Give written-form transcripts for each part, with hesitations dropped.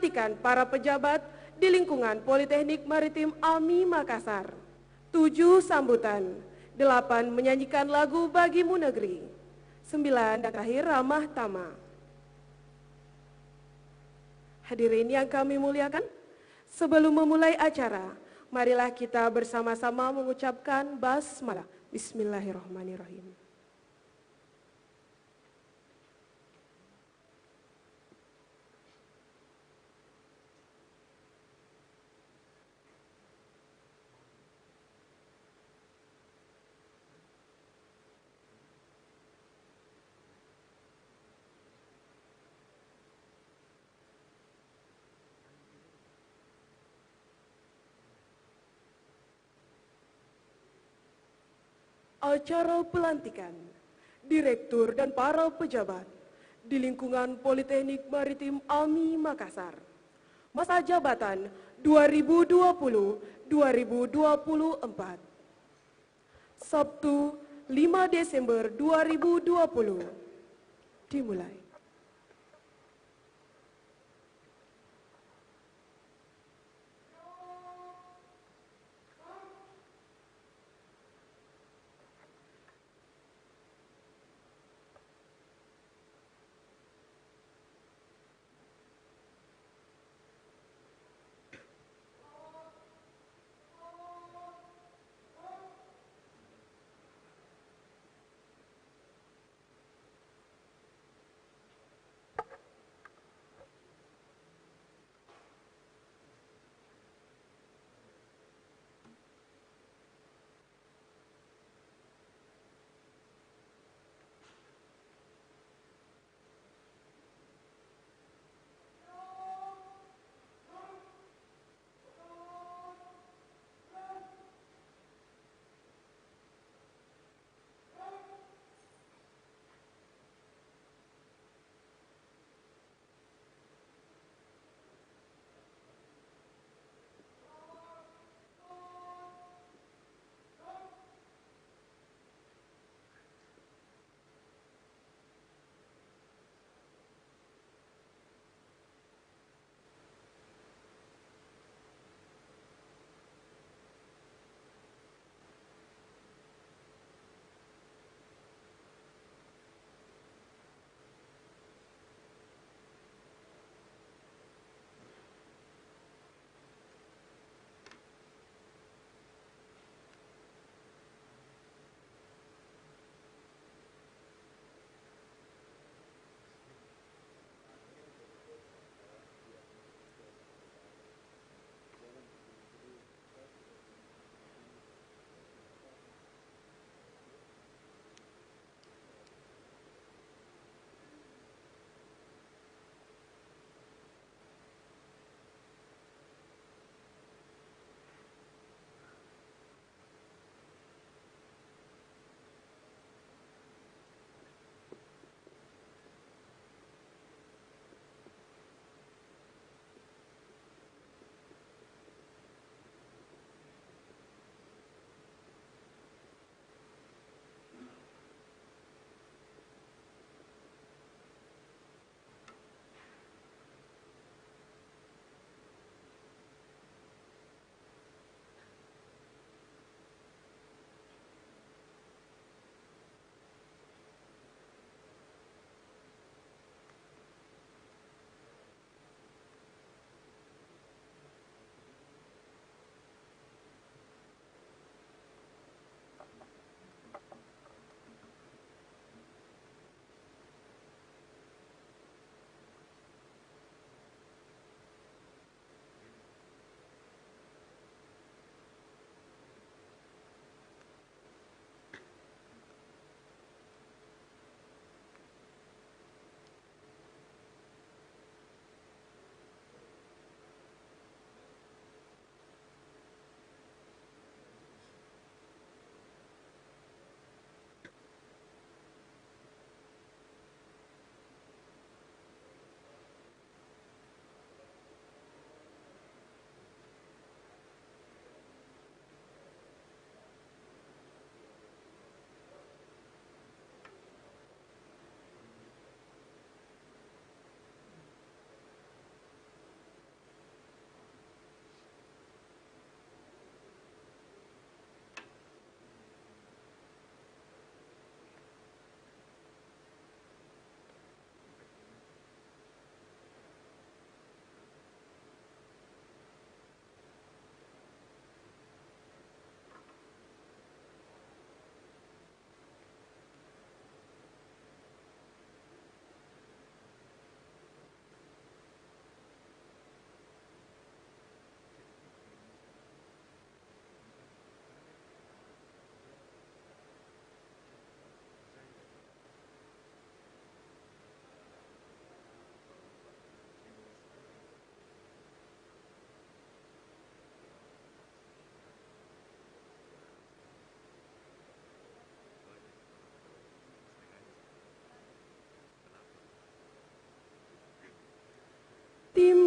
pelantikan para pejabat di lingkungan Politeknik Maritim AMI Makassar. 7 sambutan, 8 menyanyikan lagu Bagimu Negeri, 9 dan terakhir ramah tamah. Hadirin yang kami muliakan, sebelum memulai acara, marilah kita bersama-sama mengucapkan basmalah. Bismillahirrahmanirrahim. Acara pelantikan Direktur dan para pejabat di lingkungan Politeknik Maritim AMI Makassar. Masa jabatan 2020-2024. Sabtu 5 Desember 2020. Dimulai.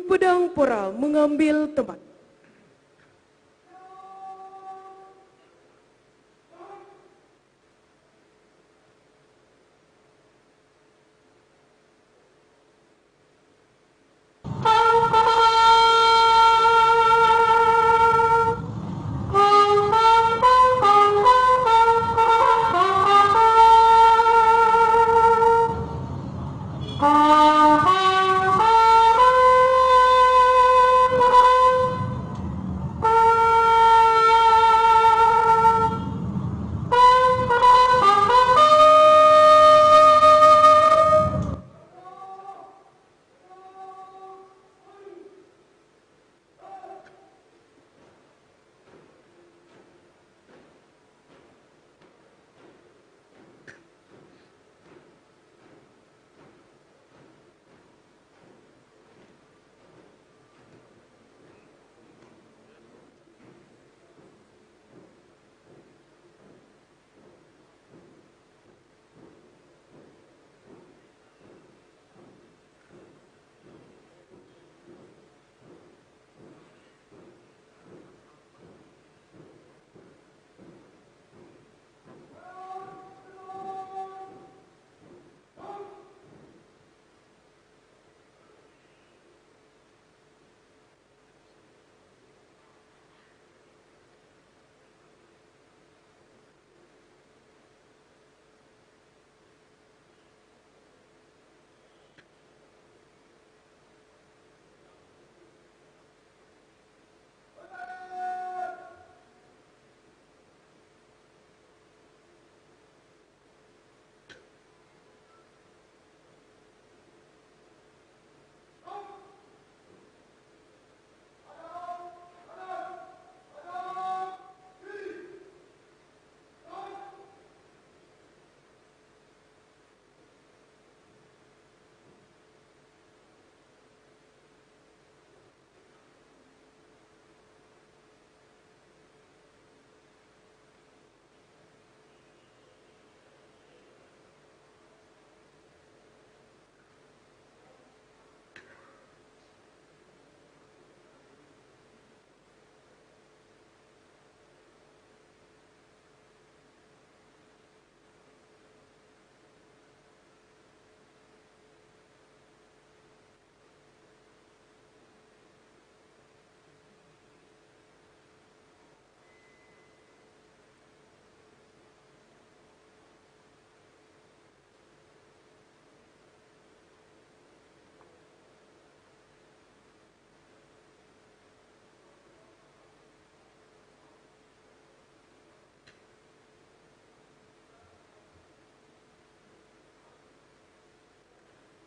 Tim Pedang Pora mengambil tempat.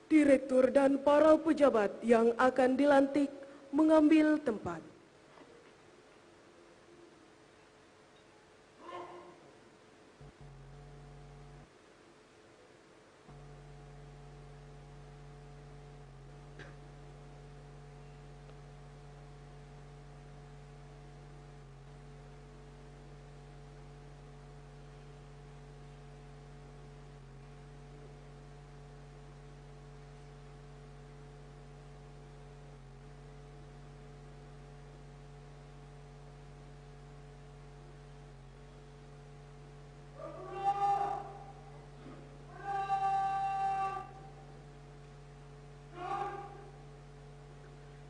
Direktur dan para pejabat yang akan dilantik mengambil tempat.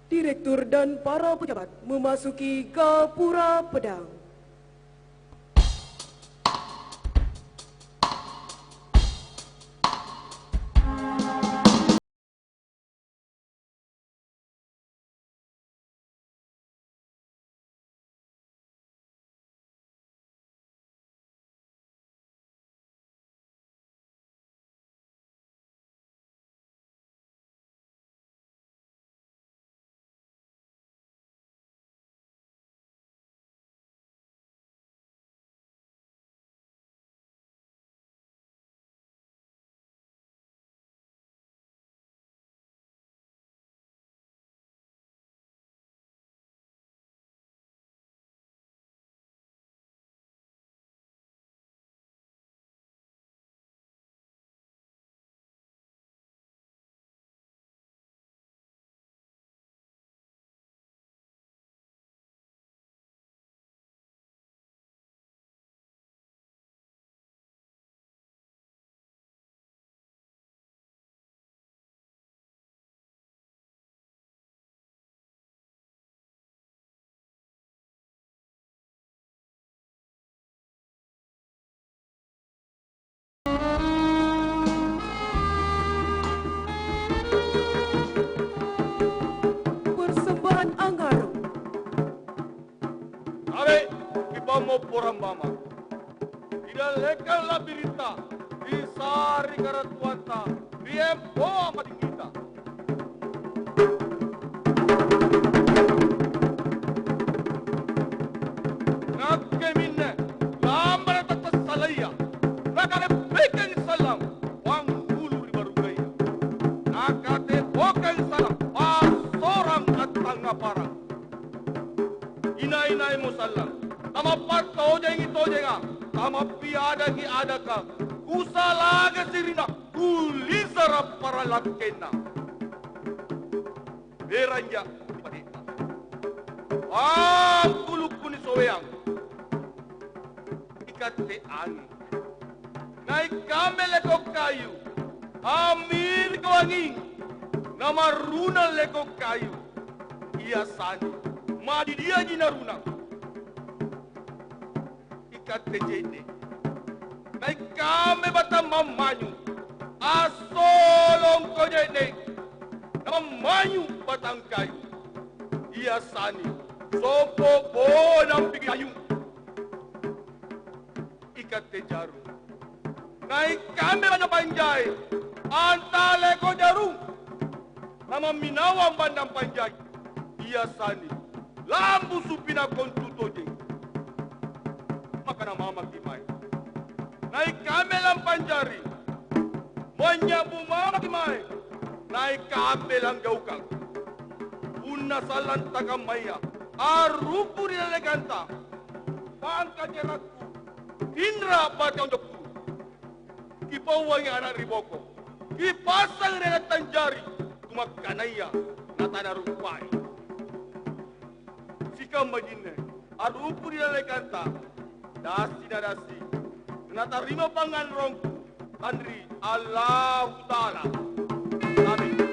Direktur dan para pejabat memasuki Gapura Pedang. mo porambama. Idalekan labirita, isari karatuanta, riempo amadingita. Nagkeminne, lambar tatas salaya, nakarepekan salam, wang hulu ribarugaya. Nakate pokan salam, pasorang at tangaparang. Inay-inay mo salam, tamapat ka o dyan ito dyan tamapiada ki ada ka, kusalaga sirina, kulisarap para lakken na. Beranja, padita. Kuluk ko ni soyang, ikate ani. Naik kame lekok kayu, amir kawanging, na marunang lekok kayu, iya sani, madi dia ginarunang. Ikate jene, naik kame batang mamanyu, asolong ko jene, na mamanyu batang kayu, iya sani, sopo po ng bigayong. Ikate jarum, naik kami na panjay, antale ko jarum, na maminawang bandang panjay, iya sani, lambu supina kontuto de, maka na mamagimay. Naik kami lang panjari, manyabu mamagimay, naik kami lang gaukang, una salan tagamaya, arupu nilalaganta, pangkajeratku, Indra batang dokku, kipawang yang anak riboko, kipasang dengan tanjari, kumakanaya na tanah rupai. Sika majine, arupu nilalaganta, dasi na dasi, natarima pangan rongku, Andri Allah Ta'ala. Amin.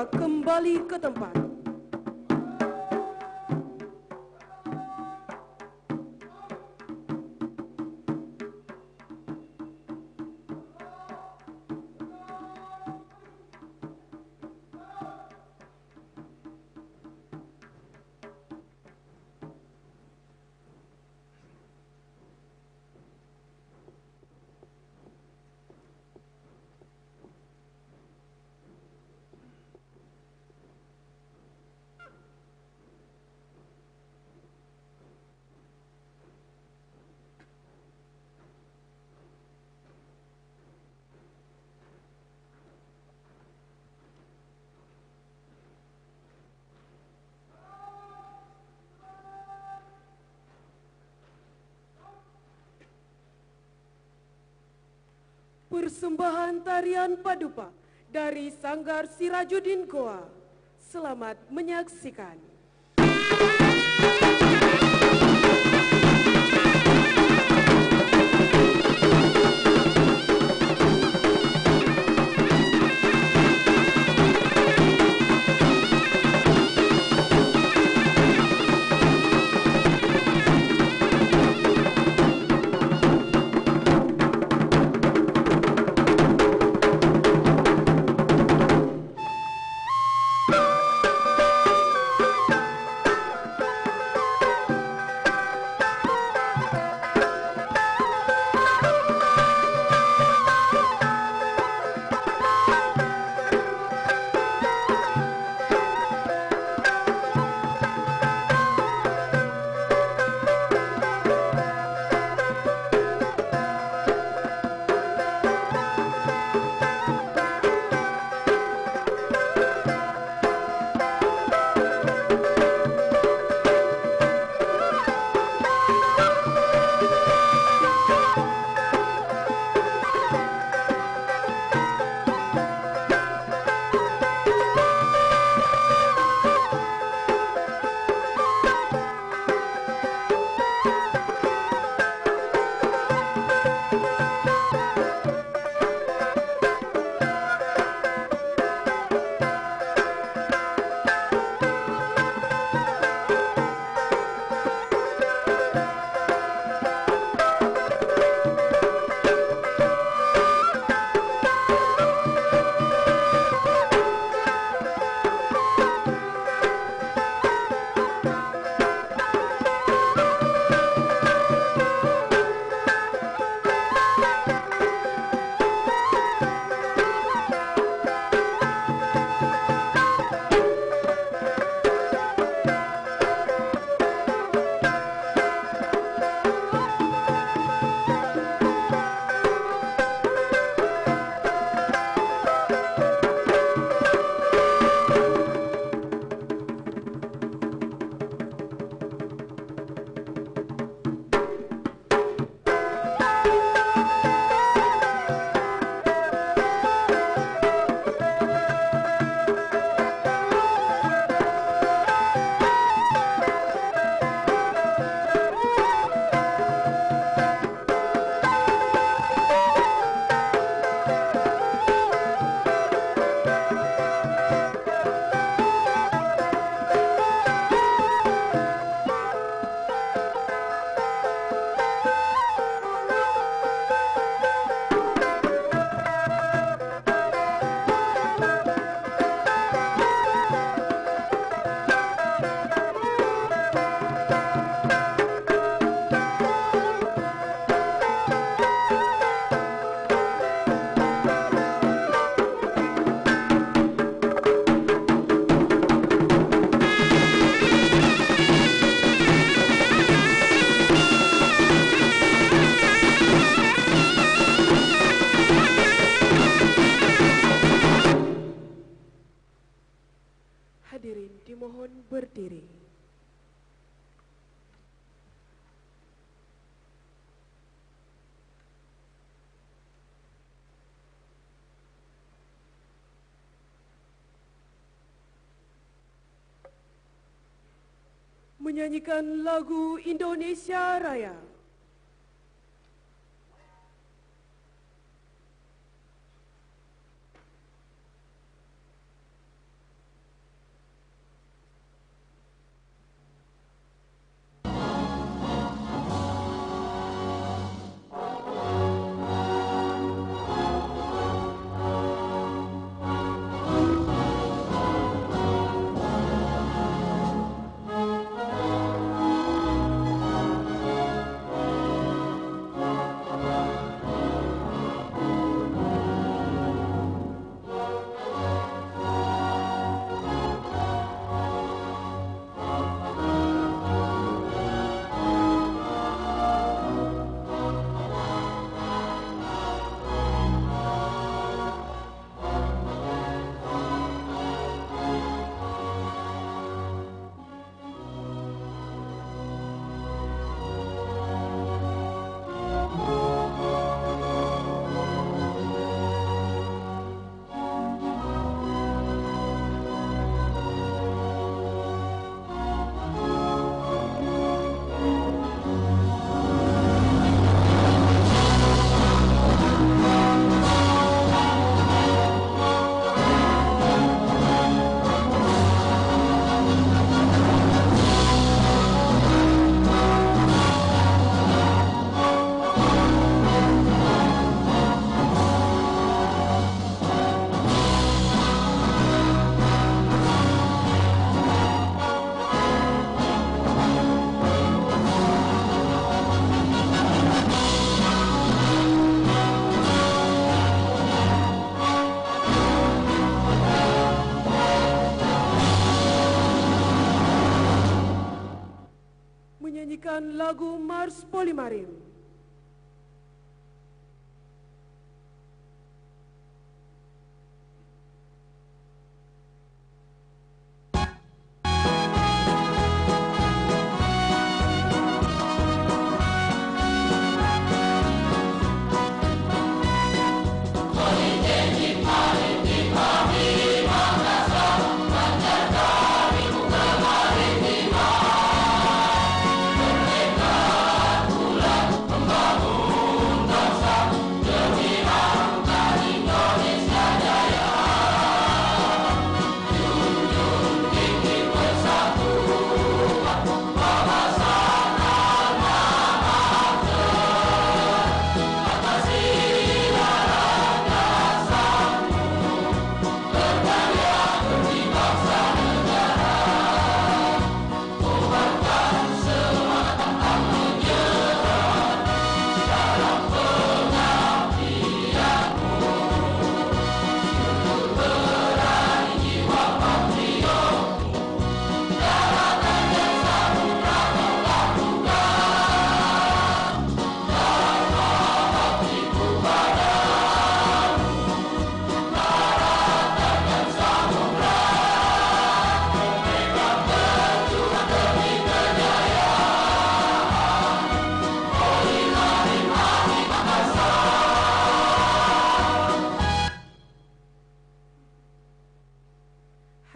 Kembali ke tempat. Persembahan tarian padupa dari Sanggar Sirajuddin Goa. Selamat menyaksikan. menyanyikan lagu Indonesia Raya. Menyanyikan lagu Mars Polimarim.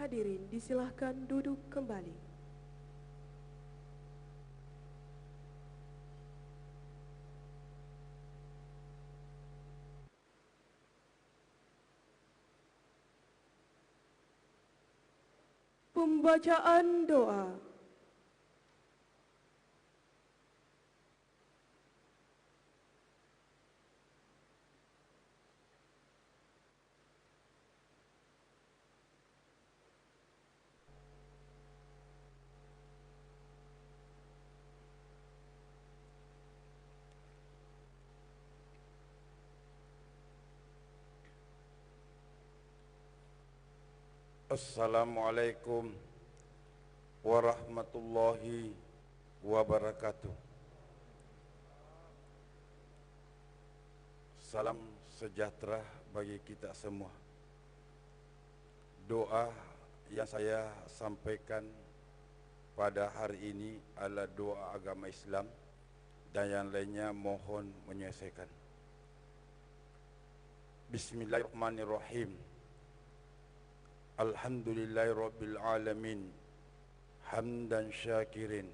Hadirin disilahkan duduk kembali. Pembacaan doa. Assalamualaikum warahmatullahi wabarakatuh. Salam sejahtera bagi kita semua. Doa yang saya sampaikan pada hari ini adalah doa agama Islam dan yang lainnya mohon menyelesaikan. Bismillahirrahmanirrahim. Alhamdulillahirabbil alamin. hamdan syakirin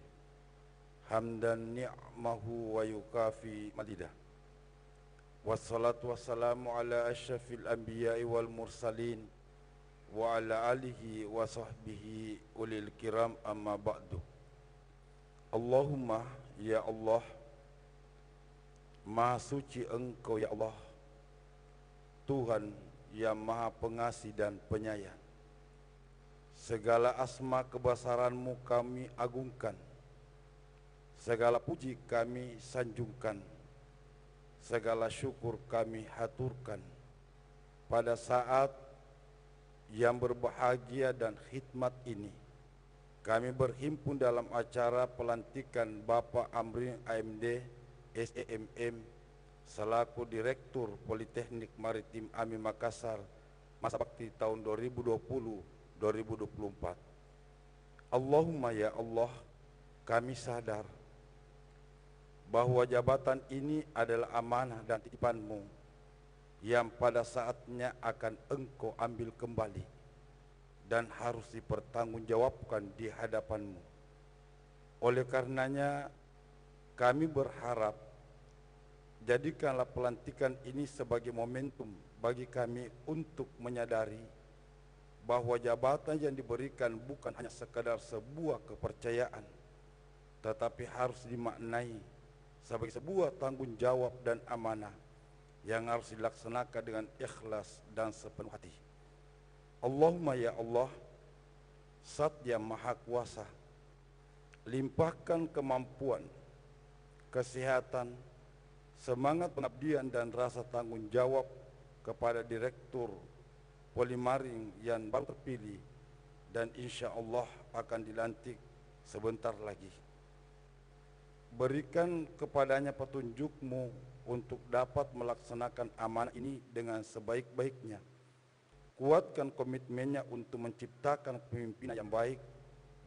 hamdan ni'mahu wa yukafi madidah. Wassalatu wassalamu ala asyrafil anbiya'i wal mursalin wa ala alihi wa sahbihi ulil kiram, amma ba'du. Allahumma ya Allah, Maha suci Engkau ya Allah, Tuhan yang Maha Pengasih dan Penyayang. Segala asma kebesaran-Mu kami agungkan, segala puji kami sanjungkan, segala syukur kami haturkan pada saat yang berbahagia dan khidmat ini. Kami berhimpun dalam acara pelantikan Bapak Amrin AMD SEMM selaku Direktur Politeknik Maritim AMI Makassar masa bakti tahun 2020-2024. Allahumma ya Allah, kami sadar bahwa jabatan ini adalah amanah dan titipan-Mu yang pada saatnya akan Engkau ambil kembali dan harus dipertanggungjawabkan di hadapan-Mu. Oleh karenanya kami berharap jadikanlah pelantikan ini sebagai momentum bagi kami untuk menyadari bahwa jabatan yang diberikan bukan hanya sekadar sebuah kepercayaan, tetapi harus dimaknai sebagai sebuah tanggung jawab dan amanah yang harus dilaksanakan dengan ikhlas dan sepenuh hati. Allahumma ya Allah, Zat yang Maha Kuasa, limpahkan kemampuan, kesehatan, semangat pengabdian dan rasa tanggung jawab kepada Direktur Polimaring yang baru terpilih dan insya Allah akan dilantik sebentar lagi. Berikan kepadanya petunjuk-Mu untuk dapat melaksanakan amanah ini dengan sebaik-baiknya. Kuatkan komitmennya untuk menciptakan pemimpinan yang baik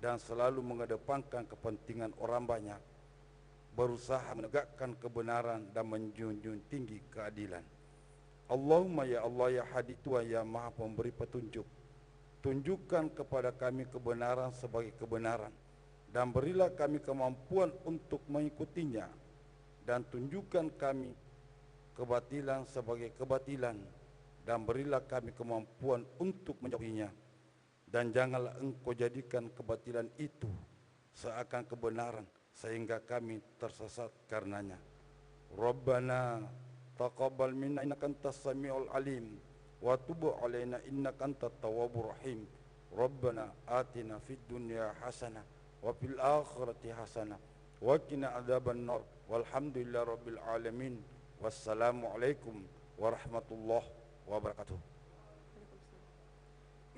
dan selalu mengedepankan kepentingan orang banyak, berusaha menegakkan kebenaran dan menjunjung tinggi keadilan. Allahumma ya Allah ya Hadi Tuhan yang Maha Pemberi petunjuk, tunjukkan kepada kami kebenaran sebagai kebenaran dan berilah kami kemampuan untuk mengikutinya, dan tunjukkan kami kebatilan sebagai kebatilan dan berilah kami kemampuan untuk menjauhinya, dan janganlah Engkau jadikan kebatilan itu seakan kebenaran sehingga kami tersesat karenanya. Rabbana taqabbal minna innaka antas samiul alim wa tub alaina innaka antat tawwabur rahim. Rabbana atina fid dunya hasanah wa fil akhirati hasanah wa qina adzaban nar. Walhamdulillahi rabbil alamin. Wassalamu alaikum warahmatullahi wabarakatuh.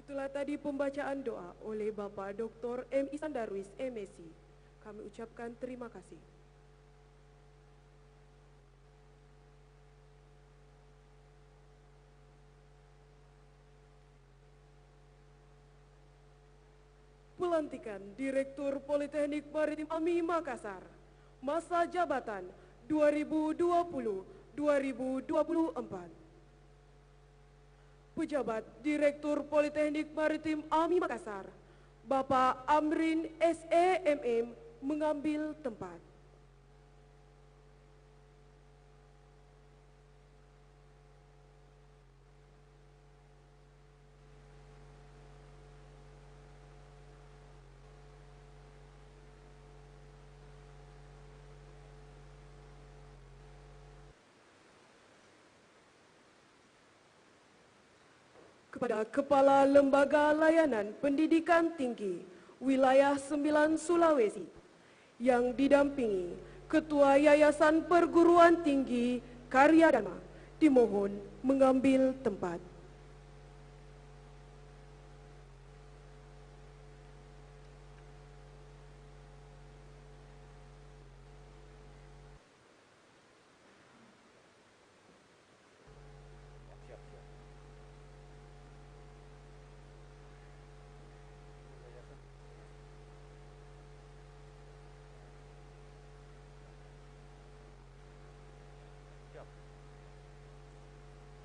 Itulah tadi pembacaan doa oleh Bapak Dr. M. Ihsan Darwis, MSc. Kami ucapkan terima kasih. Pelantikan Direktur Politeknik Maritim AMI Makassar, masa jabatan 2020-2024. Pejabat Direktur Politeknik Maritim AMI Makassar, Bapak Amrin SEMM mengambil tempat. Kepada Kepala Lembaga Layanan Pendidikan Tinggi Wilayah 9 Sulawesi yang didampingi Ketua Yayasan Perguruan Tinggi Karya Dharma dimohon mengambil tempat.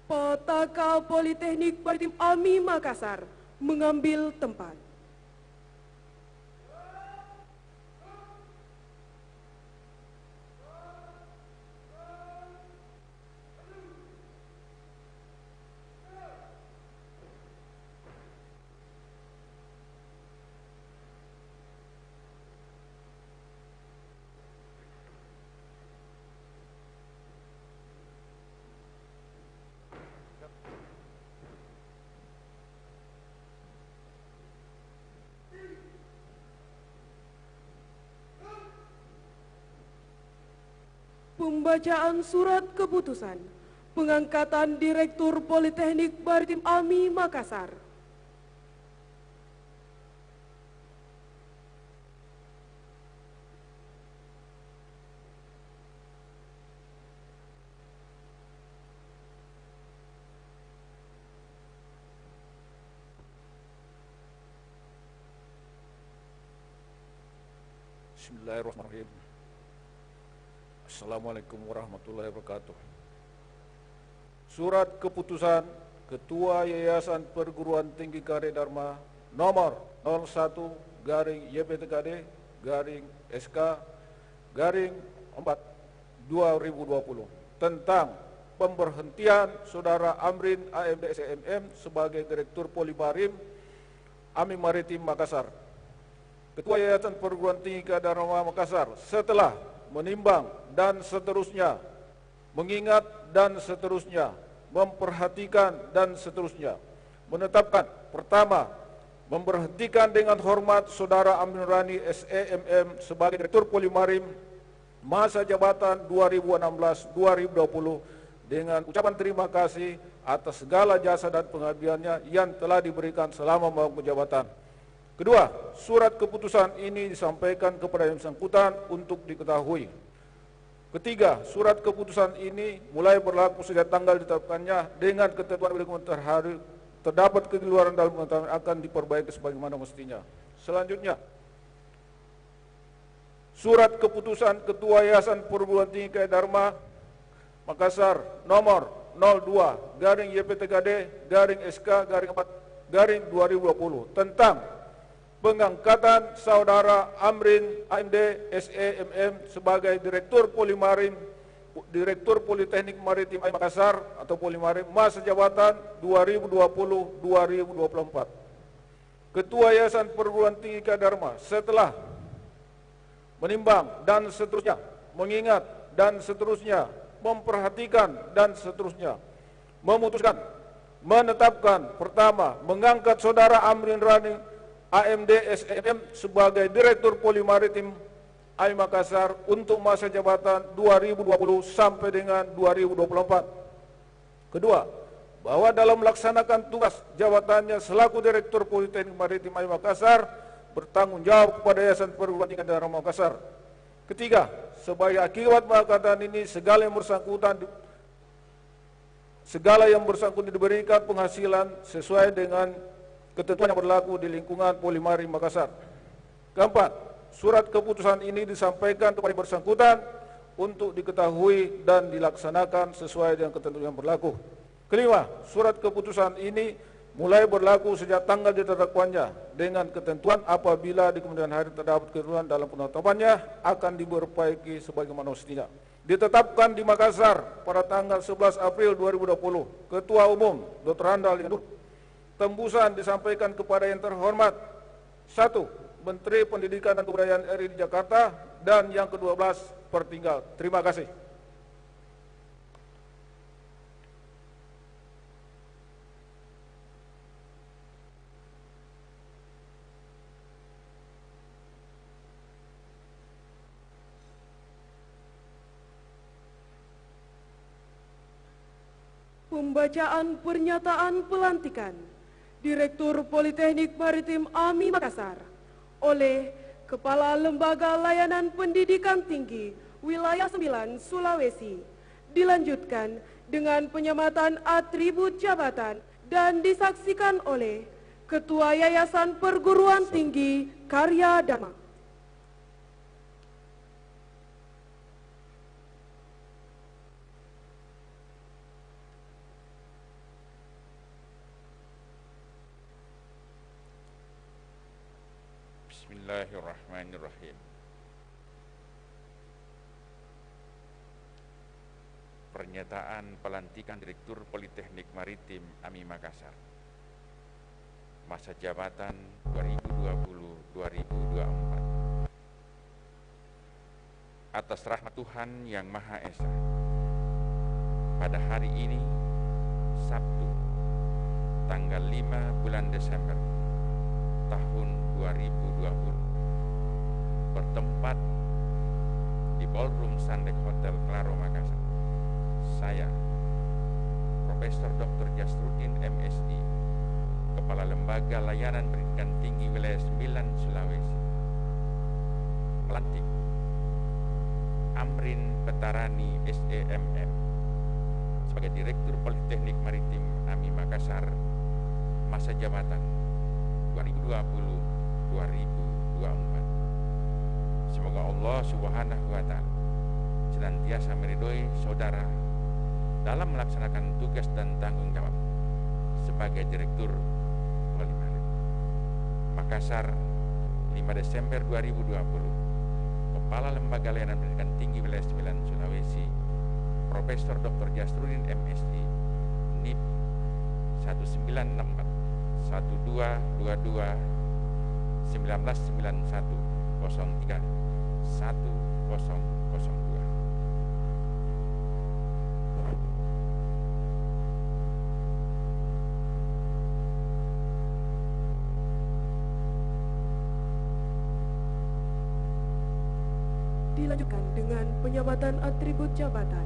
Petaka Politeknik Maritim AMI Makassar mengambil tempat. Pembacaan surat keputusan pengangkatan Direktur Politeknik Maritim AMI Makassar. Bismillahirrahmanirrahim. Assalamualaikum warahmatullahi wabarakatuh. Surat keputusan Ketua Yayasan Perguruan Tinggi Karya Dharma nomor 01-YPTKD-SK-4/2020 tentang pemberhentian Saudara Amrin AMD SEMM sebagai Direktur Polimarim AMI Maritim Makassar. Ketua Yayasan Perguruan Tinggi Karya Dharma Makassar setelah menimbang dan seterusnya, mengingat dan seterusnya, memperhatikan dan seterusnya, menetapkan: pertama, memberhentikan dengan hormat Saudara Amrin Rani SEMM sebagai Direktur Polimarim masa jabatan 2016-2020 dengan ucapan terima kasih atas segala jasa dan pengabdiannya yang telah diberikan selama memegang jabatan. Kedua, surat keputusan ini disampaikan kepada yang bersangkutan untuk diketahui. Ketiga, surat keputusan ini mulai berlaku sejak tanggal ditetapkannya dengan ketentuan terdapat kekeliruan dalam pengetahuan akan diperbaiki sebagaimana mestinya. Selanjutnya, surat keputusan Ketua Yayasan Perguruan Tinggi Karya Dharma Makassar nomor 02-GYPTKD-SK-4/2020 tentang pengangkatan Saudara Amrin AMD SEMM sebagai Direktur Polimarim, Direktur Politeknik Maritim AMI Makassar atau Polimarim masa jabatan 2020-2024. Ketua Yayasan Perguruan Tinggi Karya Dharma setelah menimbang dan seterusnya, mengingat dan seterusnya, memperhatikan dan seterusnya, memutuskan, menetapkan: pertama, mengangkat Saudara Amrin Rani AMD SEMM sebagai Direktur Polimaritim AMI Makassar untuk masa jabatan 2020 sampai dengan 2024. Kedua, bahwa dalam melaksanakan tugas jabatannya selaku Direktur Politeknik Maritim AMI Makassar bertanggung jawab kepada Yayasan Perguruan Tinggi Dharma Makassar. Ketiga, sebagai akibat pengangkatan ini segala yang bersangkutan diberikan penghasilan sesuai dengan ketentuan yang berlaku di lingkungan Polimarim Makassar. Keempat, surat keputusan ini disampaikan kepada yang bersangkutan untuk diketahui dan dilaksanakan sesuai dengan ketentuan yang berlaku. Kelima, surat keputusan ini mulai berlaku sejak tanggal ditetapkannya dengan ketentuan apabila di kemudian hari terdapat kekeliruan dalam penetapannya akan diperbaiki sebagaimana mestinya. Ditetapkan di Makassar pada tanggal 11 April 2020, Ketua Umum Dr. Handal Yandur. Tembusan disampaikan kepada yang terhormat: 1. Menteri Pendidikan dan Kebudayaan RI di Jakarta, dan yang ke-12 Pertinggal. Terima kasih. Pembacaan pernyataan pelantikan Direktur Politeknik Maritim AMI Makassar oleh Kepala Lembaga Layanan Pendidikan Tinggi Wilayah 9 Sulawesi dilanjutkan dengan penyematan atribut jabatan dan disaksikan oleh Ketua Yayasan Perguruan Tinggi Karya Dharma. Bismillahirrahmanirrahim. Pernyataan pelantikan Direktur Politeknik Maritim AMI Makassar masa jabatan 2020-2024. Atas rahmat Tuhan Yang Maha Esa, pada hari ini Sabtu tanggal 5 bulan Desember tahun 2020 bertempat di Ballroom Sandek Hotel Claro Makassar. Saya, Profesor Dr. Jasrudin MSI, Kepala Lembaga Layanan Pendidikan Tinggi Wilayah 9 Sulawesi, melantik Amrin Petarani SEMM sebagai Direktur Politeknik Maritim AMI Makassar, masa jabatan 2020-2024. Semoga Allah Subhanahu wa Ta'ala senantiasa meridhoi saudara dalam melaksanakan tugas dan tanggung jawab sebagai Direktur Poli Maritim. Makassar, 5 Desember 2020. Kepala Lembaga Layanan Pendidikan Tinggi Wilayah 9 Sulawesi, Profesor Dr. Jasrudin MSI, NIP 1964 1222 1991 03 1002. Dilanjutkan dengan penyamatan atribut jabatan.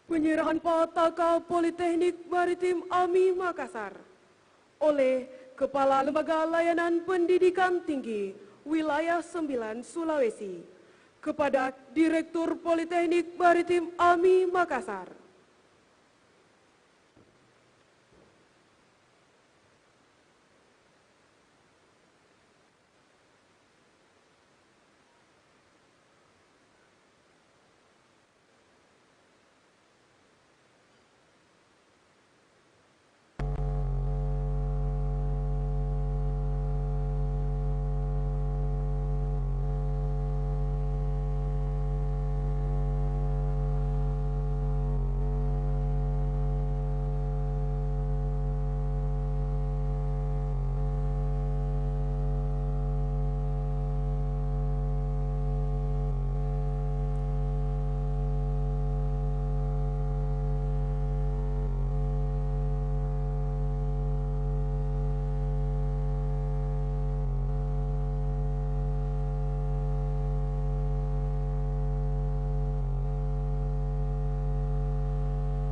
Penyerahan Pataka Politeknik Maritim AMI Makassar oleh Kepala Lembaga Layanan Pendidikan Tinggi Wilayah 9 Sulawesi kepada Direktur Politeknik Maritim AMI Makassar.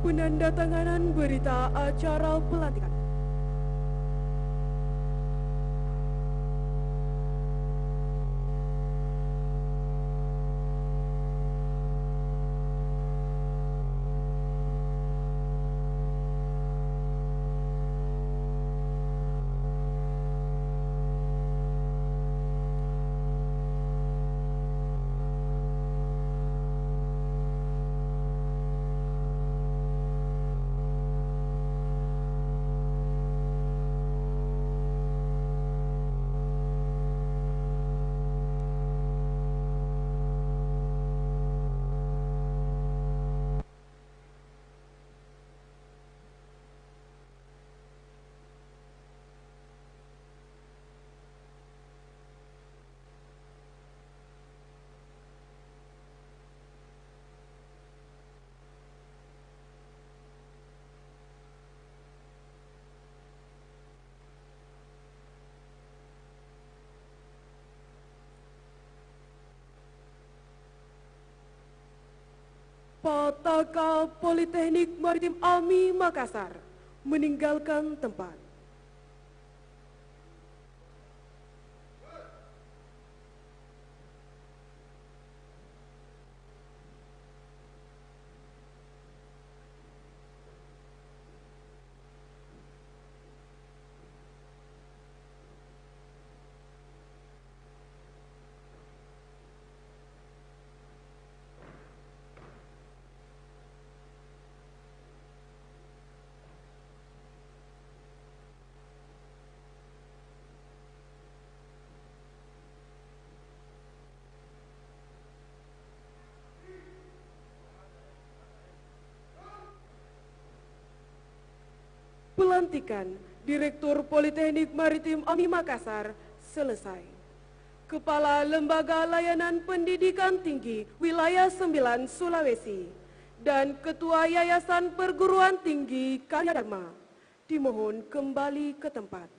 Penandatanganan berita acara pelantikan. Pataka Politeknik Maritim AMI Makassar meninggalkan tempat. Pelantikan Direktur Politeknik Maritim AMI Makassar selesai. Kepala Lembaga Layanan Pendidikan Tinggi Wilayah 9 Sulawesi dan Ketua Yayasan Perguruan Tinggi Karya Dharma dimohon kembali ke tempat.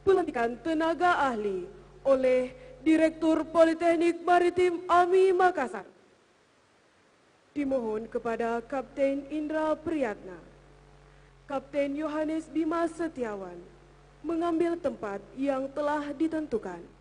Pelantikan tenaga ahli oleh Direktur Politeknik Maritim AMI Makassar. Dimohon kepada Kapten Indra Priyatna, Kapten Yohanes Bima Setiawan mengambil tempat yang telah ditentukan.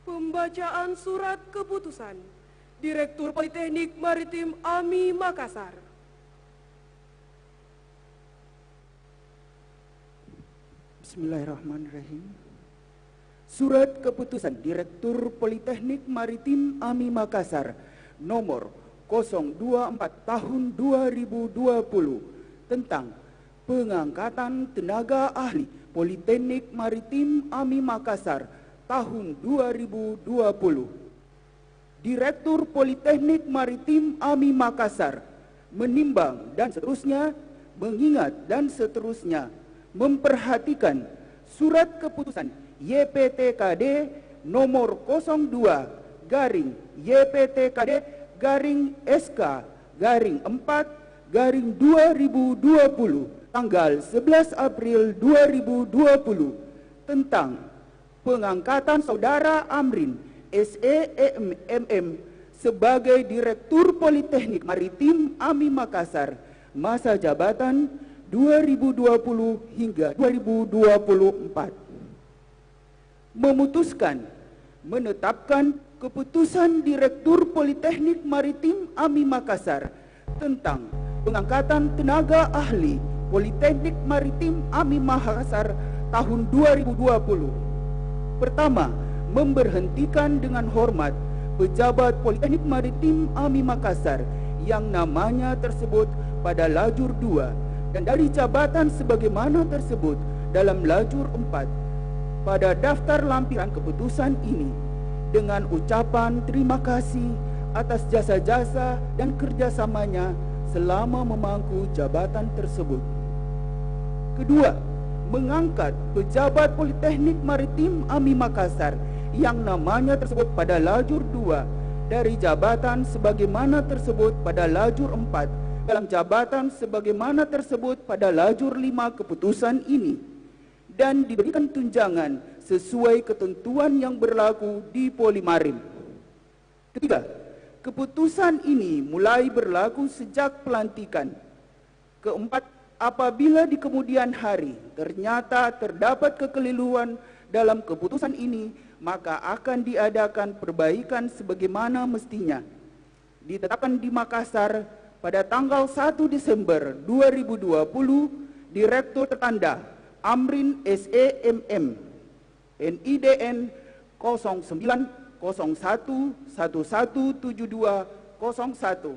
Pembacaan surat keputusan Direktur Politeknik Maritim AMI Makassar. Bismillahirrahmanirrahim. Surat keputusan Direktur Politeknik Maritim AMI Makassar nomor 024 tahun 2020 tentang pengangkatan tenaga ahli Politeknik Maritim AMI Makassar tahun 2020. Direktur Politeknik Maritim AMI Makassar menimbang dan seterusnya, mengingat dan seterusnya, memperhatikan surat keputusan YPTKD nomor 02/YPTKD/SK/4/2020 tanggal 11 April 2020 tentang pengangkatan Saudara Amrin SEMM sebagai Direktur Politeknik Maritim AMI Makassar masa jabatan 2020 hingga 2024. Memutuskan menetapkan keputusan Direktur Politeknik Maritim AMI Makassar tentang pengangkatan tenaga ahli Politeknik Maritim AMI Makassar tahun 2020. Pertama, memberhentikan dengan hormat pejabat Politeknik Maritim AMI Makassar yang namanya tersebut pada lajur 2 dan dari jabatan sebagaimana tersebut dalam lajur 4 pada daftar lampiran keputusan ini dengan ucapan terima kasih atas jasa-jasa dan kerjasamanya selama memangku jabatan tersebut. Kedua, mengangkat pejabat Politeknik Maritim AMI Makassar yang namanya tersebut pada lajur 2 dari jabatan sebagaimana tersebut pada lajur 4 dalam jabatan sebagaimana tersebut pada lajur 5 keputusan ini dan diberikan tunjangan sesuai ketentuan yang berlaku di Polimarim. Ketiga, keputusan ini mulai berlaku sejak pelantikan. Keempat, apabila di kemudian hari ternyata terdapat kekeliruan dalam keputusan ini, maka akan diadakan perbaikan sebagaimana mestinya. Ditetapkan di Makassar pada tanggal 1 Desember 2020, Direktur tertanda Amrin SEMM, NIDN 0901117201.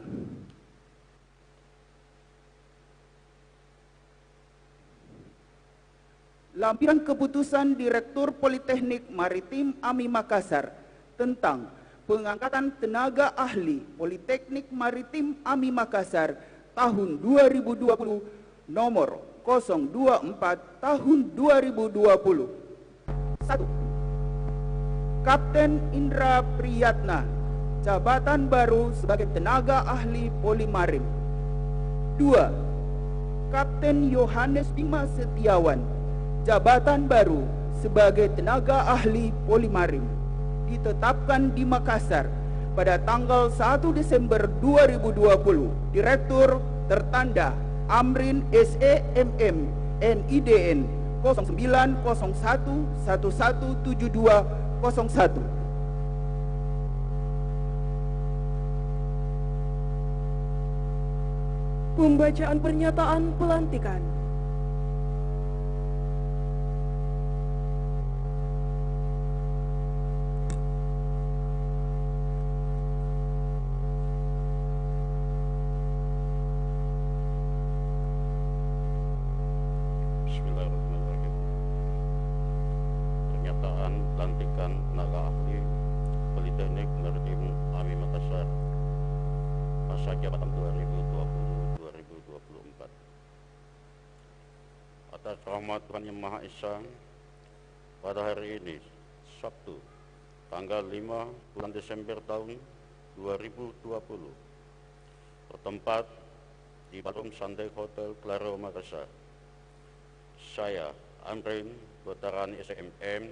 Lampiran keputusan Direktur Politeknik Maritim AMI Makassar tentang pengangkatan tenaga ahli Politeknik Maritim AMI Makassar tahun 2020 nomor 024 tahun 2020. 1. Kapten Indra Priyatna, jabatan baru sebagai tenaga ahli Polimarim. 2. Kapten Yohanes Bima Setiawan, jabatan baru sebagai tenaga ahli Polimarim, ditetapkan di Makassar pada tanggal 1 Desember 2020. Direktur tertanda Amrin SEMM, NIDN 0901117201. Pembacaan pernyataan pelantikan. Bismillahirrahmanirrahim. Pernyataan pelantikan tenaga ahli Politeknik Maritim AMI Makassar masa jabatan 2020-2024. Atas rahmat Tuhan Yang Maha Esa, pada hari ini, Sabtu, tanggal 5 bulan Desember tahun 2020, bertempat di Balong Sunday Hotel Claro Makassar, saya, Amrin Veteran SEMM,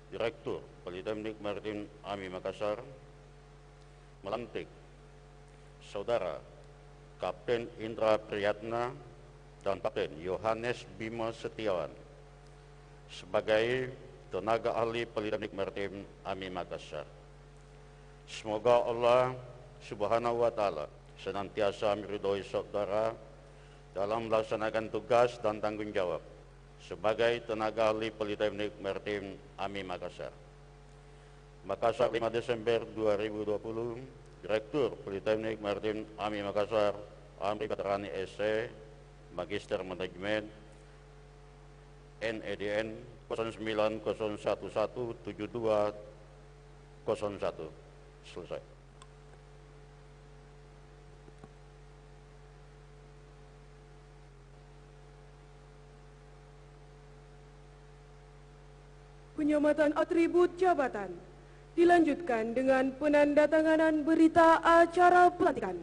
Direktur Politeknik Maritim AMI Makassar, melantik Saudara Kapten Indra Priyatna dan Kapten Yohanes Bima Setiawan sebagai tenaga ahli Politeknik Maritim AMI Makassar. Semoga Allah Subhanahu wa Ta'ala senantiasa meridhoi saudara dalam melaksanakan tugas dan tanggung jawab sebagai tenaga ahli Politeknik Maritim AMI Makassar. Makassar, 5 Desember 2020, Direktur Politeknik Maritim AMI Makassar, Amri Veteran SC, Magister Manajemen, NIDN 0901172001. Selesai. Penyamatan atribut jabatan dilanjutkan dengan penandatanganan berita acara pelantikan.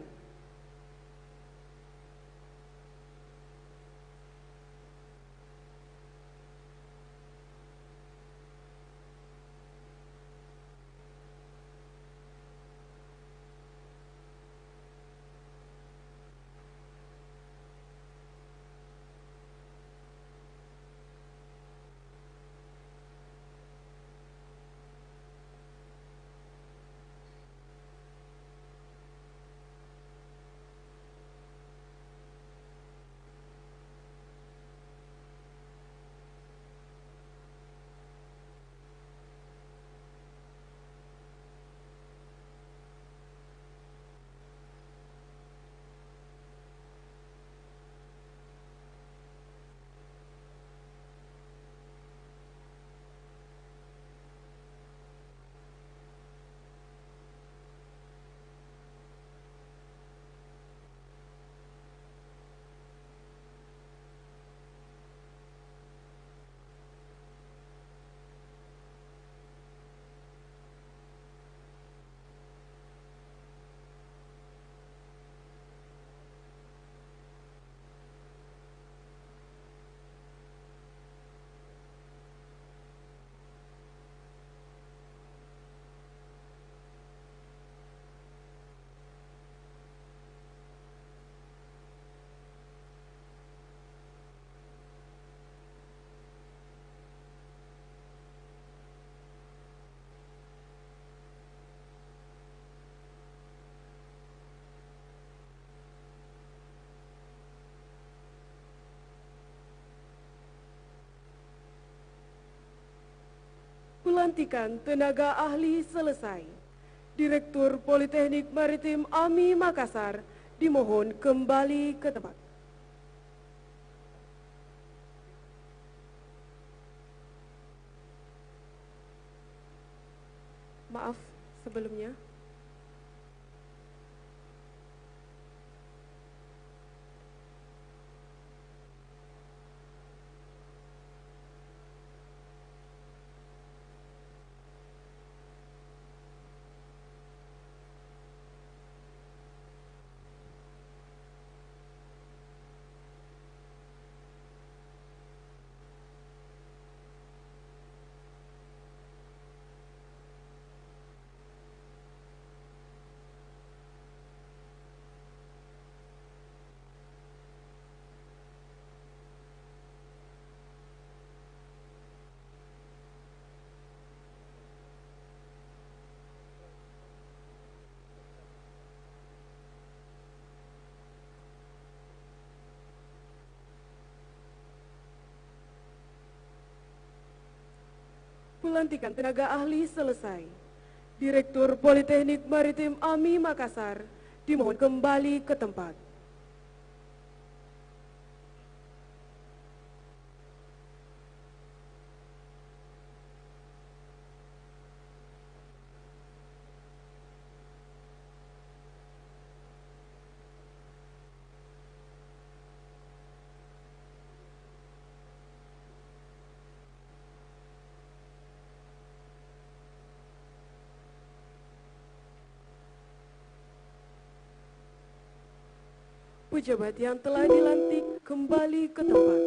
Pelantikan tenaga ahli selesai. Direktur Politeknik Maritim AMI Makassar dimohon kembali ke tempat. Maaf sebelumnya. Pelantikan tenaga ahli selesai. Direktur Politeknik Maritim AMI Makassar dimohon kembali ke tempat. Pejabat yang telah dilantik kembali ke tempat.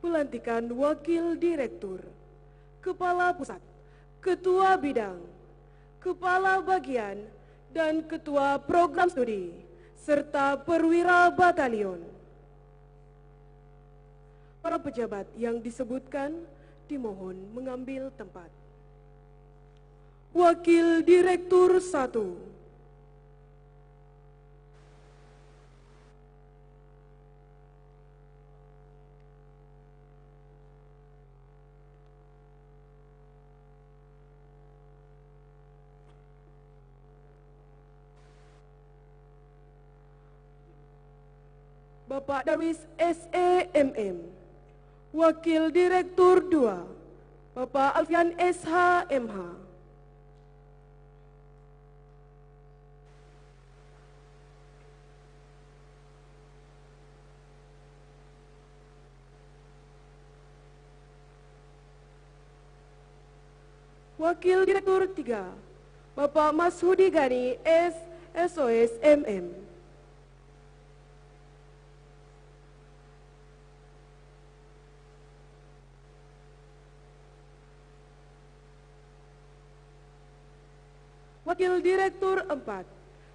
Pelantikan Wakil Direktur, Kepala Pusat, Ketua Bidang, Kepala Bagian, dan Ketua Program Studi, serta Perwira Batalion. Para pejabat yang disebutkan dimohon mengambil tempat. Wakil Direktur 1, Bapak Darwis SEMM. Wakil Direktur 2, Bapak Alfian SHMH. Wakil Direktur 3, Bapak Mashudi Gani SOS MM. Wakil Direktur 4,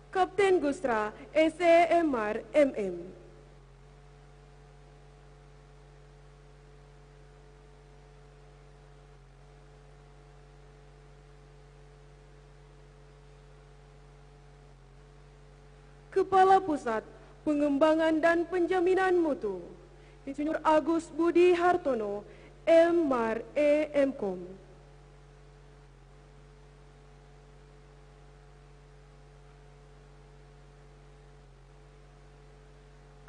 Kapten Gusra, SEMR MM. Kepala Pusat Pengembangan dan Penjaminan Mutu, Insinyur Agus Budi Hartono, MMAR EMKOM.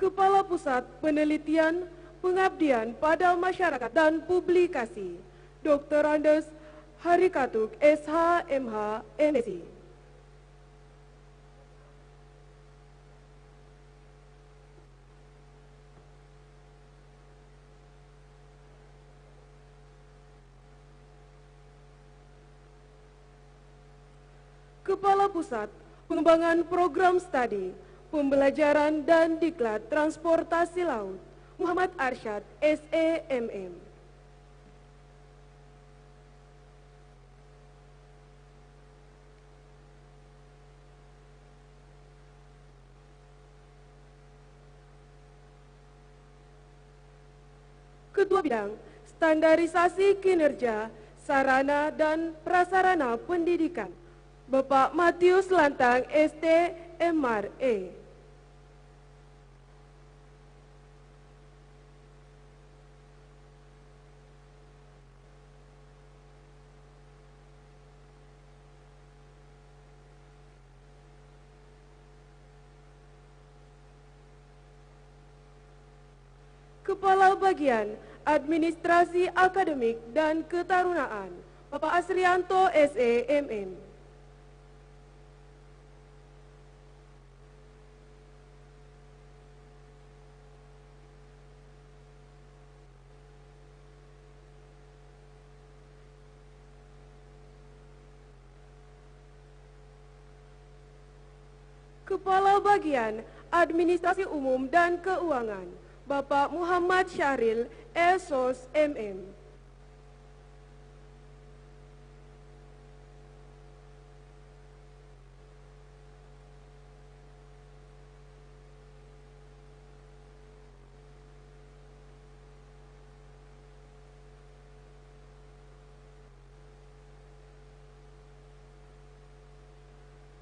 Kepala Pusat Penelitian, Pengabdian pada Masyarakat dan Publikasi, Dr. Andes Harikatuk, SHMH, MSc. Kepala Pusat Pengembangan Program Studi, Pembelajaran dan Diklat Transportasi Laut, Muhammad Arsyad, SEMM. Ketua Bidang Standarisasi Kinerja, Sarana dan Prasarana Pendidikan, Bapak Matius Lantang, ST, MRE. Kepala Bagian Administrasi Akademik dan Ketarunaan, Bapak Asrianto, SEMM. Kepala Bagian Administrasi Umum dan Keuangan, Bapak Muhammad Syahril, SOS MM.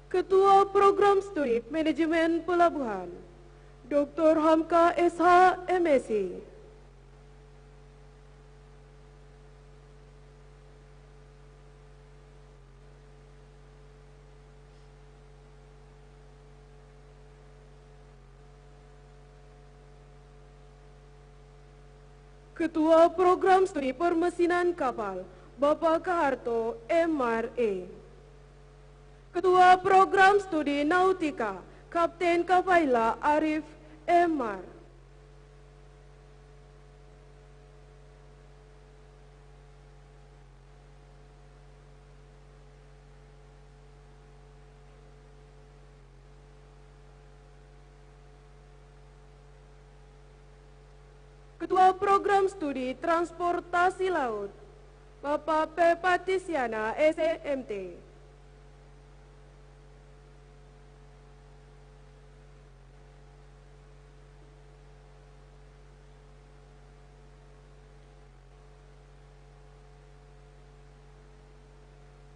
Ketua Program Studi Manajemen Pelabuhan, Dr. Hamka SH, MSc. Ketua Program Studi Permesinan Kapal, Bapak Kaharto, MRE. Ketua Program Studi Nautika, Kapten Kafaila Arif, MR. Ketua Program Studi Transportasi Laut, Bapak P. Patisiana, SEMT.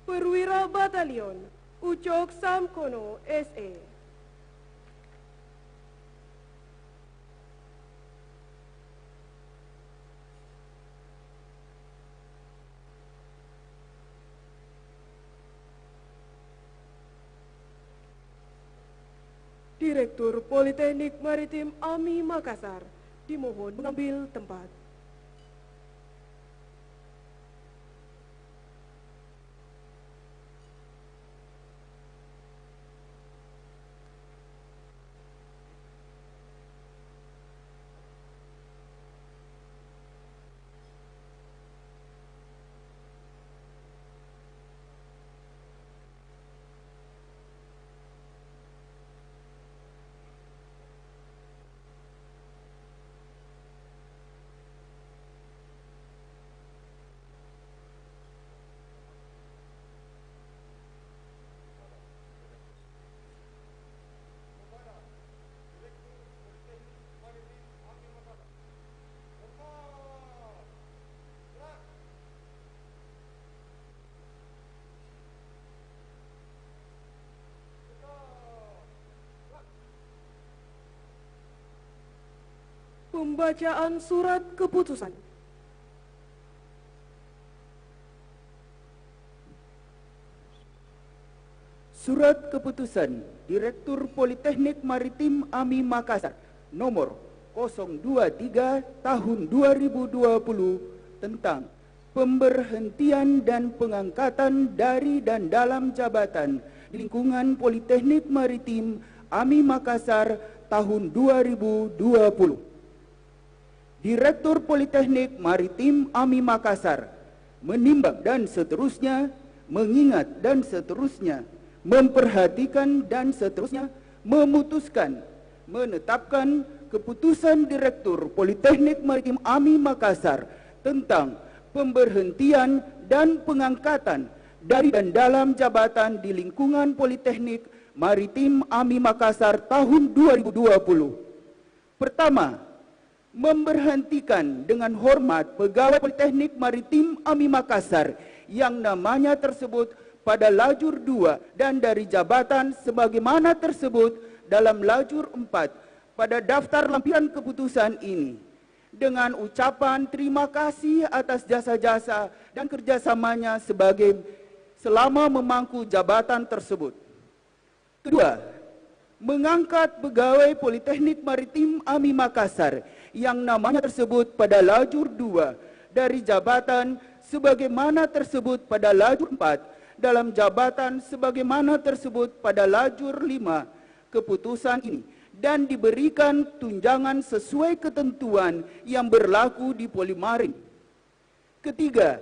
Perwira Batalion, Ucok Samkono, SE. Direktur Politeknik Maritim AMI Makassar, dimohon mengambil tempat. Pembacaan surat keputusan. Surat keputusan Direktur Politeknik Maritim AMI Makassar nomor 023 tahun 2020 tentang pemberhentian dan pengangkatan dari dan dalam jabatan di lingkungan Politeknik Maritim AMI Makassar tahun 2020. Direktur Politeknik Maritim AMI Makassar menimbang dan seterusnya, mengingat dan seterusnya, memperhatikan dan seterusnya, memutuskan, menetapkan keputusan Direktur Politeknik Maritim AMI Makassar tentang pemberhentian dan pengangkatan dari dan dalam jabatan di lingkungan Politeknik Maritim AMI Makassar tahun 2020. Pertama, memberhentikan dengan hormat pegawai Politeknik Maritim AMI Makassar yang namanya tersebut pada lajur 2 dan dari jabatan sebagaimana tersebut dalam lajur 4 pada daftar lampiran keputusan ini dengan ucapan terima kasih atas jasa-jasa dan kerjasamanya selama memangku jabatan tersebut. Kedua, mengangkat pegawai Politeknik Maritim AMI Makassar yang namanya tersebut pada lajur 2 dari jabatan sebagaimana tersebut pada lajur 4 dalam jabatan sebagaimana tersebut pada lajur 5 keputusan ini dan diberikan tunjangan sesuai ketentuan yang berlaku di Polimarim. Ketiga,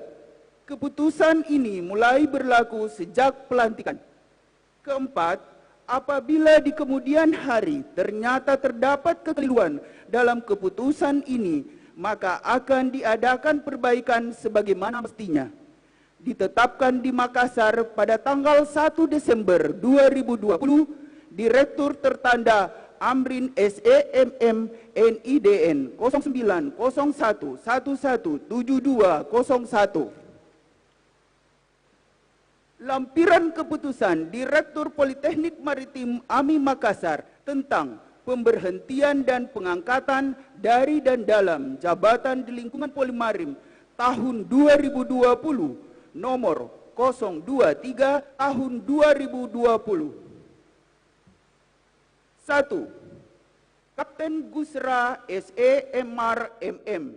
keputusan ini mulai berlaku sejak pelantikan. Keempat, apabila di kemudian hari ternyata terdapat kekeliruan dalam keputusan ini, maka akan diadakan perbaikan sebagaimana mestinya. Ditetapkan di Makassar pada tanggal 1 Desember 2020, Direktur tertanda Amrin SEMM NIDN 0901117201. Lampiran keputusan Direktur Politeknik Maritim AMI Makassar tentang pemberhentian dan pengangkatan dari dan dalam jabatan di lingkungan Polimarim tahun 2020 nomor 023 tahun 2020. 1. Kapten Gusra SEMR MM,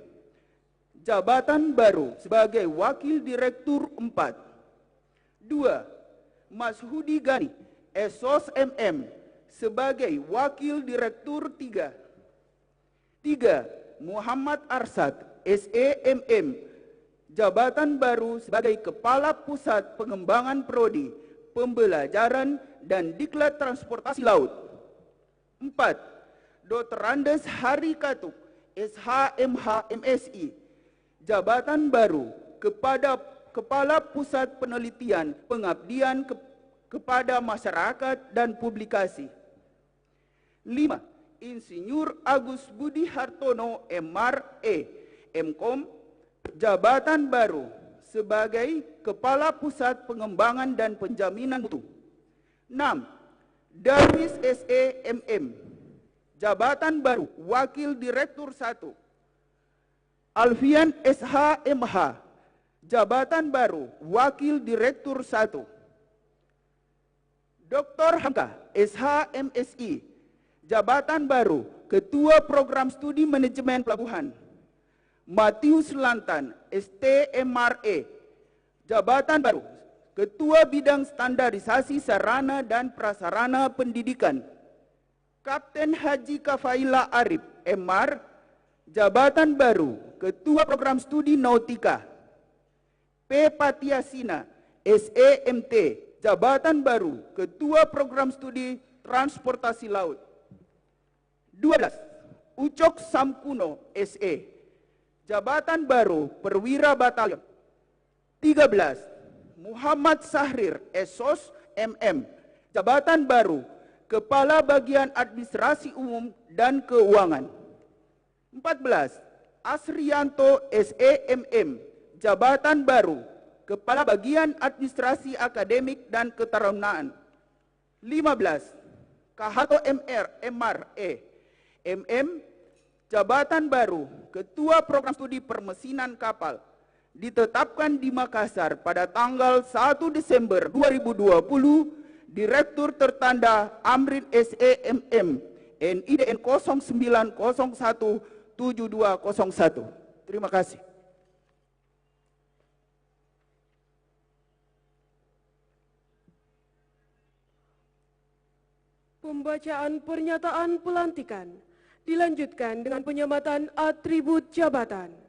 jabatan baru sebagai Wakil Direktur 4. 2. Mas Hudi Gani SOS MM sebagai Wakil Direktur 3. 3. Muhammad Arsad SEMM, jabatan baru sebagai Kepala Pusat Pengembangan Prodi, Pembelajaran dan Diklat Transportasi Laut. 4. Dr. Andes Hari Katuk SHMH MSI, jabatan baru kepada Kepala Pusat Penelitian Pengabdian kepada Masyarakat dan Publikasi. 5. Insinyur Agus Budi Hartono MRE Mkom, jabatan baru sebagai Kepala Pusat Pengembangan dan Penjaminan Mutu. 6. Darwis SEMM, jabatan baru Wakil Direktur 1. Alfian SHMH, jabatan baru Wakil Direktur 1. Dr. Hamka SHMSI, jabatan baru Ketua Program Studi Manajemen Pelabuhan. Matius Lantan STMRE, jabatan baru Ketua Bidang Standarisasi Sarana dan Prasarana Pendidikan. Kapten Haji Kafaila Arif MR, jabatan baru Ketua Program Studi Nautika. P. Patiasina SEMT, jabatan baru Ketua Program Studi Transportasi Laut. 12. Ucok Samkuno SE, jabatan baru Perwira Batalion. 13. Muhammad Sahrir SOS MM, jabatan baru Kepala Bagian Administrasi Umum dan Keuangan. 14. Asrianto SEMM, jabatan baru Kepala Bagian Administrasi Akademik dan Ketarunaan. 15. Kahato MR MRE MM, jabatan baru Ketua Program Studi Permesinan Kapal ditetapkan di Makassar pada tanggal 1 Desember 2020, Direktur tertanda Amrin SEMM, NIDN 09017201. Terima kasih. Pembacaan pernyataan pelantikan dilanjutkan dengan penyematan atribut jabatan.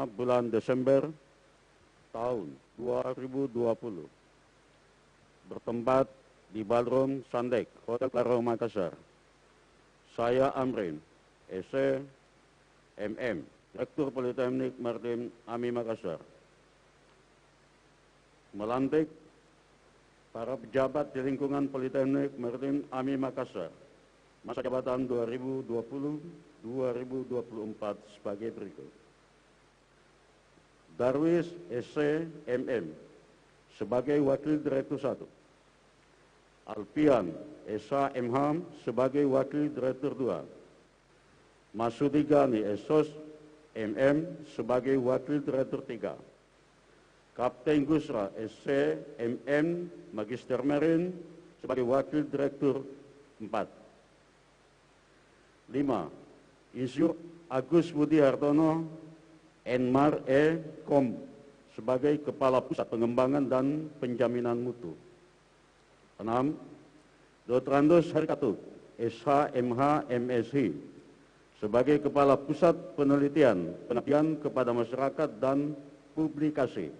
Bulan Desember tahun 2020 bertempat di Ballroom Sandek, Hotel Claro, Makassar. Saya Amrin, SEMM, Rektor Politeknik Maritim AMI Makassar, melantik para pejabat di lingkungan Politeknik Maritim AMI Makassar masa jabatan 2020-2024 sebagai berikut. Darwis SEMM sebagai Wakil Direktur 1, Alfian SHMH sebagai Wakil Direktur 2, Masudi Gani SOS MM sebagai Wakil Direktur 3, Kapten Gusra SCMM Magister Marin sebagai Wakil Direktur 4. 5. Insinyur Agus Budi Hartono Enmar Kom sebagai Kepala Pusat Pengembangan dan Penjaminan Mutu. 6. Dr. Andos Harikatu SHMH MShi sebagai Kepala Pusat Penelitian Pengabdian kepada Masyarakat dan Publikasi.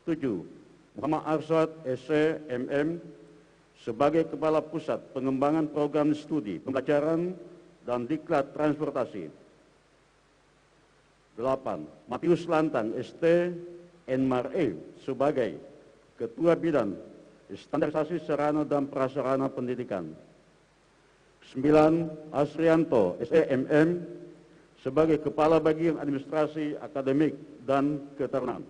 7. Muhammad Arsyad SCMM sebagai Kepala Pusat Pengembangan Program Studi Pembelajaran dan Diklat Transportasi. 8. Matius Lantang ST NMARE sebagai Ketua Bidang Standarisasi Sarana dan Prasarana Pendidikan. 9. Asrianto SEMM sebagai Kepala Bagian Administrasi Akademik dan Keterangan.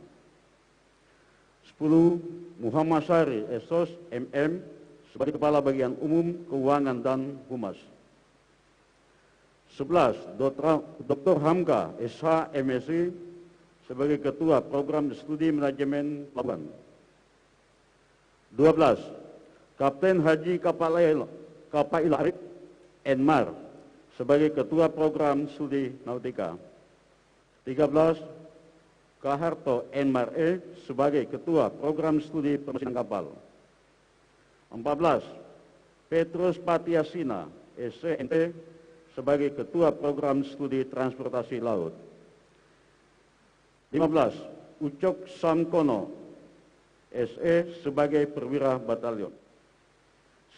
10. Muhammad Syari SOS MM sebagai Kepala Bagian Umum Keuangan dan Humas. 11. Dr. Hamka SH MSI sebagai Ketua Program Studi Manajemen Pelabuhan. 12. Kapten Haji Kapail Arif Enmar sebagai Ketua Program Studi Nautika. 13. Kaharto Enmar sebagai Ketua Program Studi Permesinan Kapal. 14. Petrus Patiasina SCNT sebagai Ketua Program Studi Transportasi Laut. 15. Ucok Samkono SE sebagai Perwira Batalion.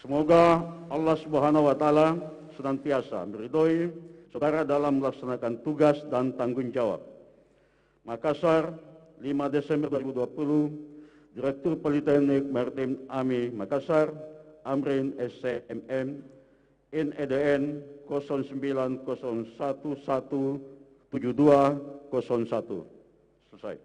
Semoga Allah Subhanahu wa Ta'ala senantiasa meridhoi saudara dalam melaksanakan tugas dan tanggung jawab. Makassar, 5 Desember 2020, Direktur Politeknik Maritim AMI Makassar, Amrin SCMM, NIDN 09017201. Selesai.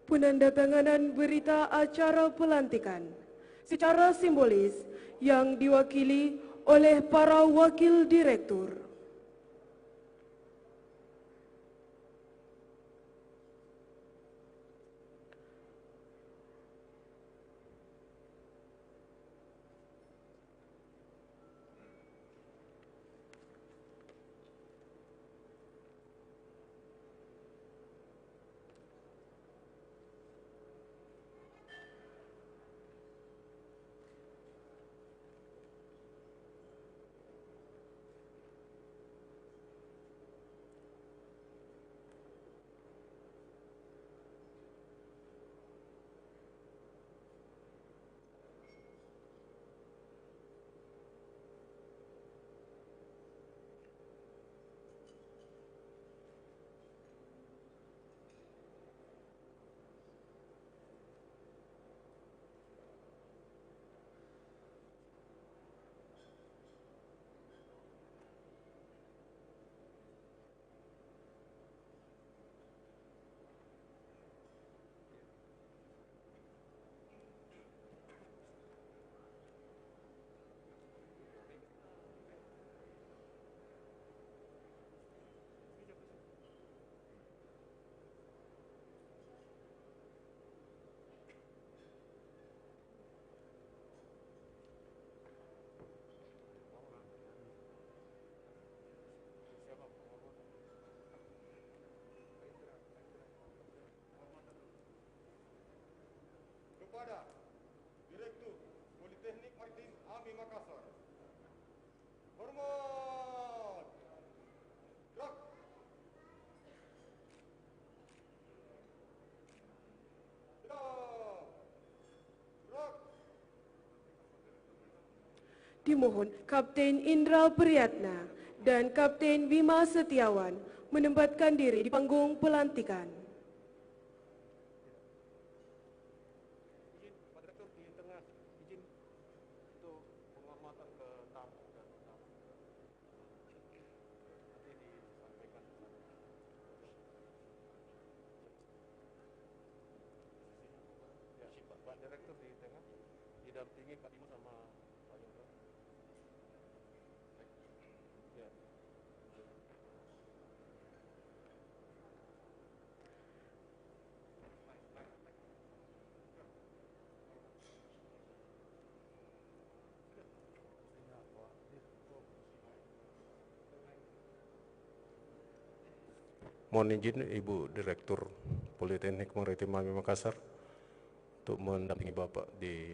Penandatanganan berita acara pelantikan secara simbolis yang diwakili oleh para wakil direktur. Kepada Direktur Politeknik Maritim AMI Makassar, hormat. Gerak. Gerak. Dimohon Kapten Indra Priyatna dan Kapten Bima Setiawan menempatkan diri di panggung pelantikan. Pak Direktur di tengah, didampingi Pak Bima sama Pak Yoga. Ya. Mohon izin Ibu Direktur Politeknik Maritim AMI Makassar untuk mendampingi Bapak di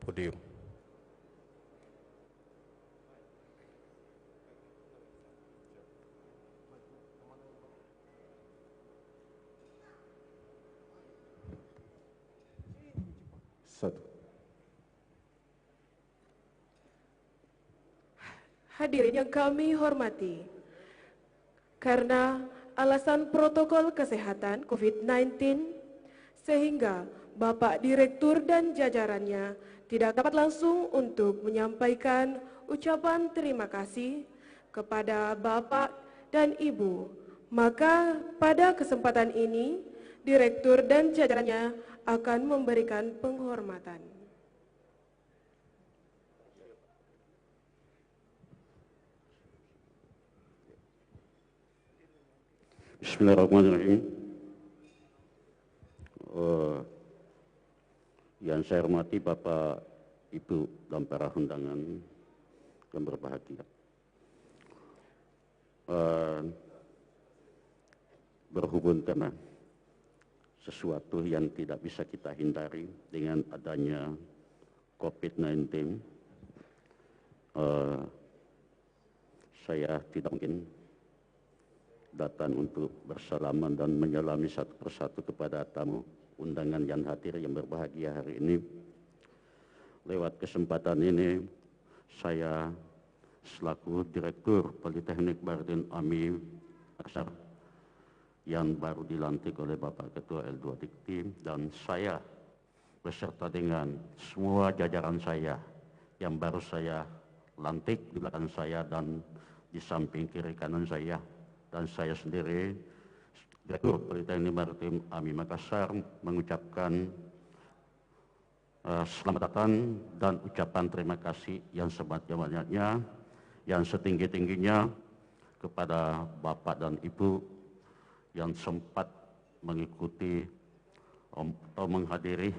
podium. Satu. Hadirin yang kami hormati, karena alasan protokol kesehatan COVID-19, sehingga Bapak Direktur dan jajarannya tidak dapat langsung untuk menyampaikan ucapan terima kasih kepada Bapak dan Ibu. Maka pada kesempatan ini, Direktur dan jajarannya akan memberikan penghormatan. Bismillahirrahmanirrahim. Yang saya hormati Bapak, Ibu, dan para undangan yang berbahagia. Berhubung karena sesuatu yang tidak bisa kita hindari dengan adanya COVID-19, saya tidak mungkin datang untuk bersalaman dan menyalami satu persatu kepada tamu undangan yang hadir yang berbahagia hari ini. Lewat kesempatan ini, saya selaku Direktur Politeknik Maritim AMI Makassar yang baru dilantik oleh Bapak Ketua L2 Dikti, dan saya beserta dengan semua jajaran saya yang baru saya lantik di belakang saya dan di samping kiri kanan saya, dan saya sendiri Direktur Politeknik Maritim AMI Makassar mengucapkan selamat datang dan ucapan terima kasih yang sebanyak-banyaknya, yang setinggi-tingginya kepada Bapak dan Ibu yang sempat mengikuti atau menghadiri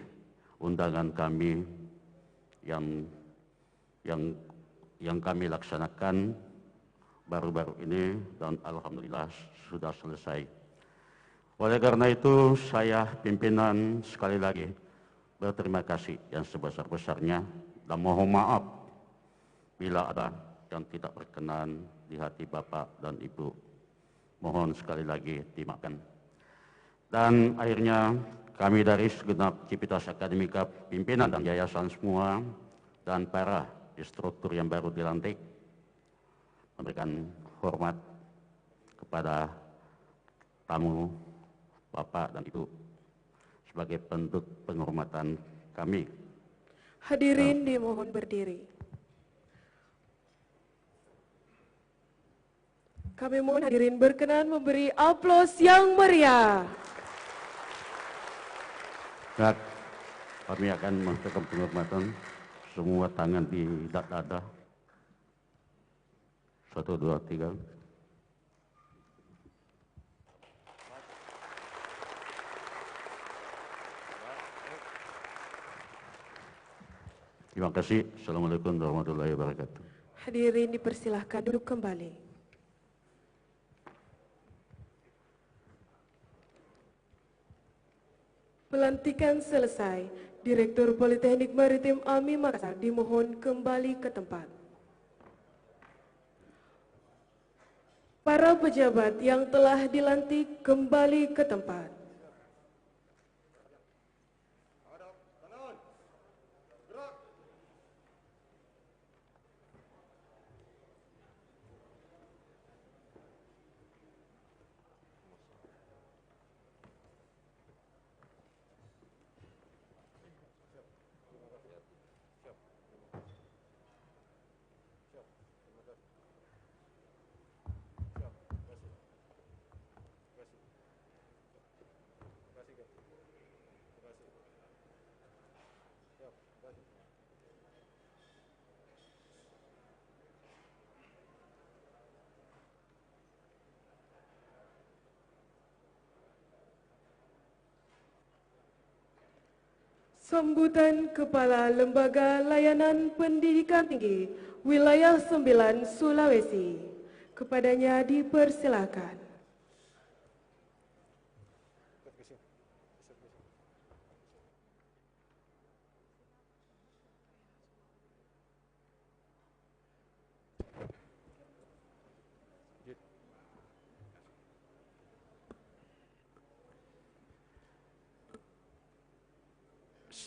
undangan kami yang kami laksanakan baru-baru ini, dan alhamdulillah sudah selesai. Oleh karena itu, saya pimpinan sekali lagi berterima kasih yang sebesar-besarnya dan mohon maaf bila ada yang tidak berkenan di hati Bapak dan Ibu. Mohon sekali lagi dimaafkan. Dan akhirnya kami dari segenap Civitas Akademika, pimpinan dan yayasan semua, dan para instruktur yang baru dilantik, memberikan hormat kepada tamu Bapak dan Ibu sebagai bentuk penghormatan kami. Hadirin dimohon berdiri. Kami mohon hadirin berkenan memberi aplaus yang meriah. Dan kami akan memberikan penghormatan, semua tangan di dada. 1, 2, 3. Terima kasih. Assalamualaikum warahmatullahi wabarakatuh. Hadirin dipersilahkan duduk kembali. Pelantikan selesai. Direktur Politeknik Maritim AMI Makassar dimohon kembali ke tempat. Para pejabat yang telah dilantik kembali ke tempat. Sambutan Kepala Lembaga Layanan Pendidikan Tinggi Wilayah 9 Sulawesi. Kepadanya dipersilakan.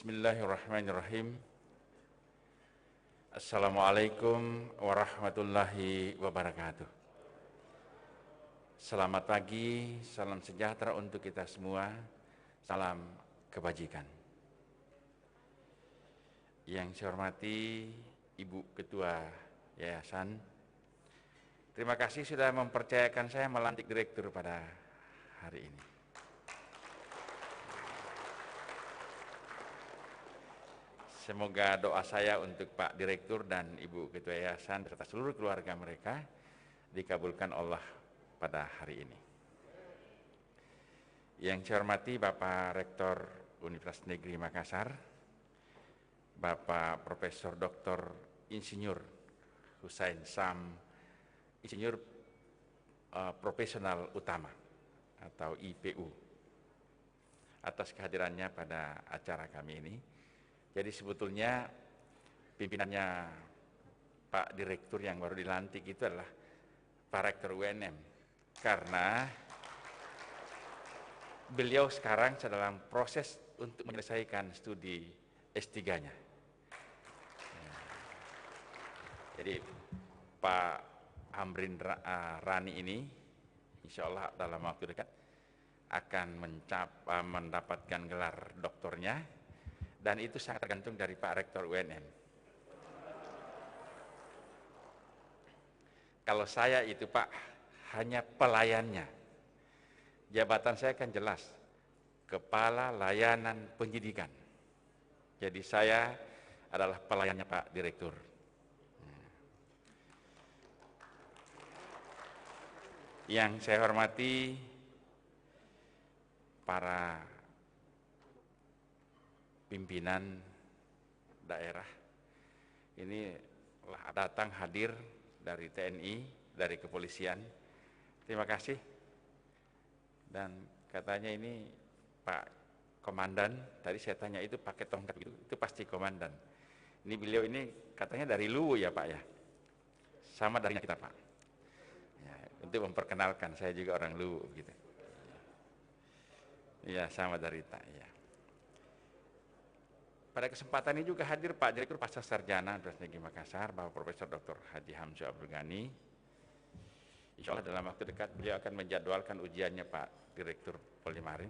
Bismillahirrahmanirrahim. Assalamualaikum warahmatullahi wabarakatuh. Selamat pagi, salam sejahtera untuk kita semua, salam kebajikan. Yang saya hormati Ibu Ketua Yayasan, terima kasih sudah mempercayakan saya melantik direktur pada hari ini. Semoga doa saya untuk Pak Direktur dan Ibu Ketua Yayasan serta seluruh keluarga mereka dikabulkan Allah pada hari ini. Yang saya hormati Bapak Rektor Universitas Negeri Makassar, Bapak Profesor Dr. Insinyur Husain Sam, Insinyur Profesional Utama atau IPU, atas kehadirannya pada acara kami ini. Jadi sebetulnya pimpinannya Pak Direktur yang baru dilantik itu adalah Pak Rektor UNM, karena beliau sekarang sedang proses untuk menyelesaikan studi S3-nya. Jadi Pak Amrin Rani ini insya Allah dalam waktu dekat akan mendapatkan gelar doktornya, dan itu sangat tergantung dari Pak Rektor UNM. Kalau saya itu Pak hanya pelayannya, jabatan saya kan jelas Kepala Layanan Pendidikan. Jadi saya adalah pelayannya Pak Direktur. Yang saya hormati para pimpinan daerah, ini datang hadir dari TNI, dari kepolisian. Terima kasih. Dan katanya ini Pak Komandan, tadi saya tanya itu pakai tongkat itu pasti komandan. Ini beliau ini katanya dari Luwu ya Pak ya, sama dari kita Pak. Ya, untuk memperkenalkan saya juga orang Luwu gitu. Ya sama dari kita. Ya. Pada kesempatan ini juga hadir Pak Direktur Pasca Sarjana Universitas Negeri Makassar, Bapak Profesor Dr. Haji Hamzah Abdul Ghani. Insya Allah dalam waktu dekat beliau akan menjadwalkan ujiannya Pak Direktur Polimarin.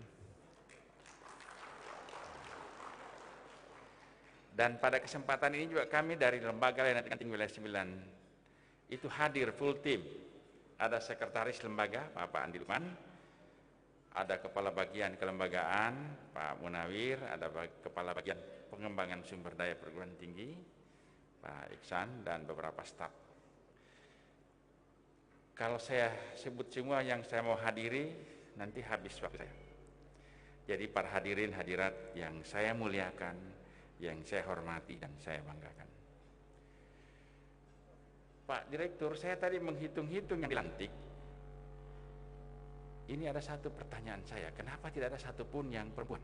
Dan pada kesempatan ini juga kami dari Lembaga Layanan Tinggi Wilayah 9 itu hadir full team. Ada sekretaris lembaga Pak Andi Lukman, ada kepala bagian kelembagaan Pak Munawir, ada kepala bagian pengembangan sumber daya perguruan tinggi Pak Iksan, dan beberapa staf. Kalau saya sebut semua yang saya mau hadiri nanti habis waktu saya. Jadi para hadirin hadirat yang saya muliakan, yang saya hormati dan saya banggakan. Pak Direktur, saya tadi menghitung-hitung yang dilantik. Ini ada satu pertanyaan saya, kenapa tidak ada satupun yang perempuan?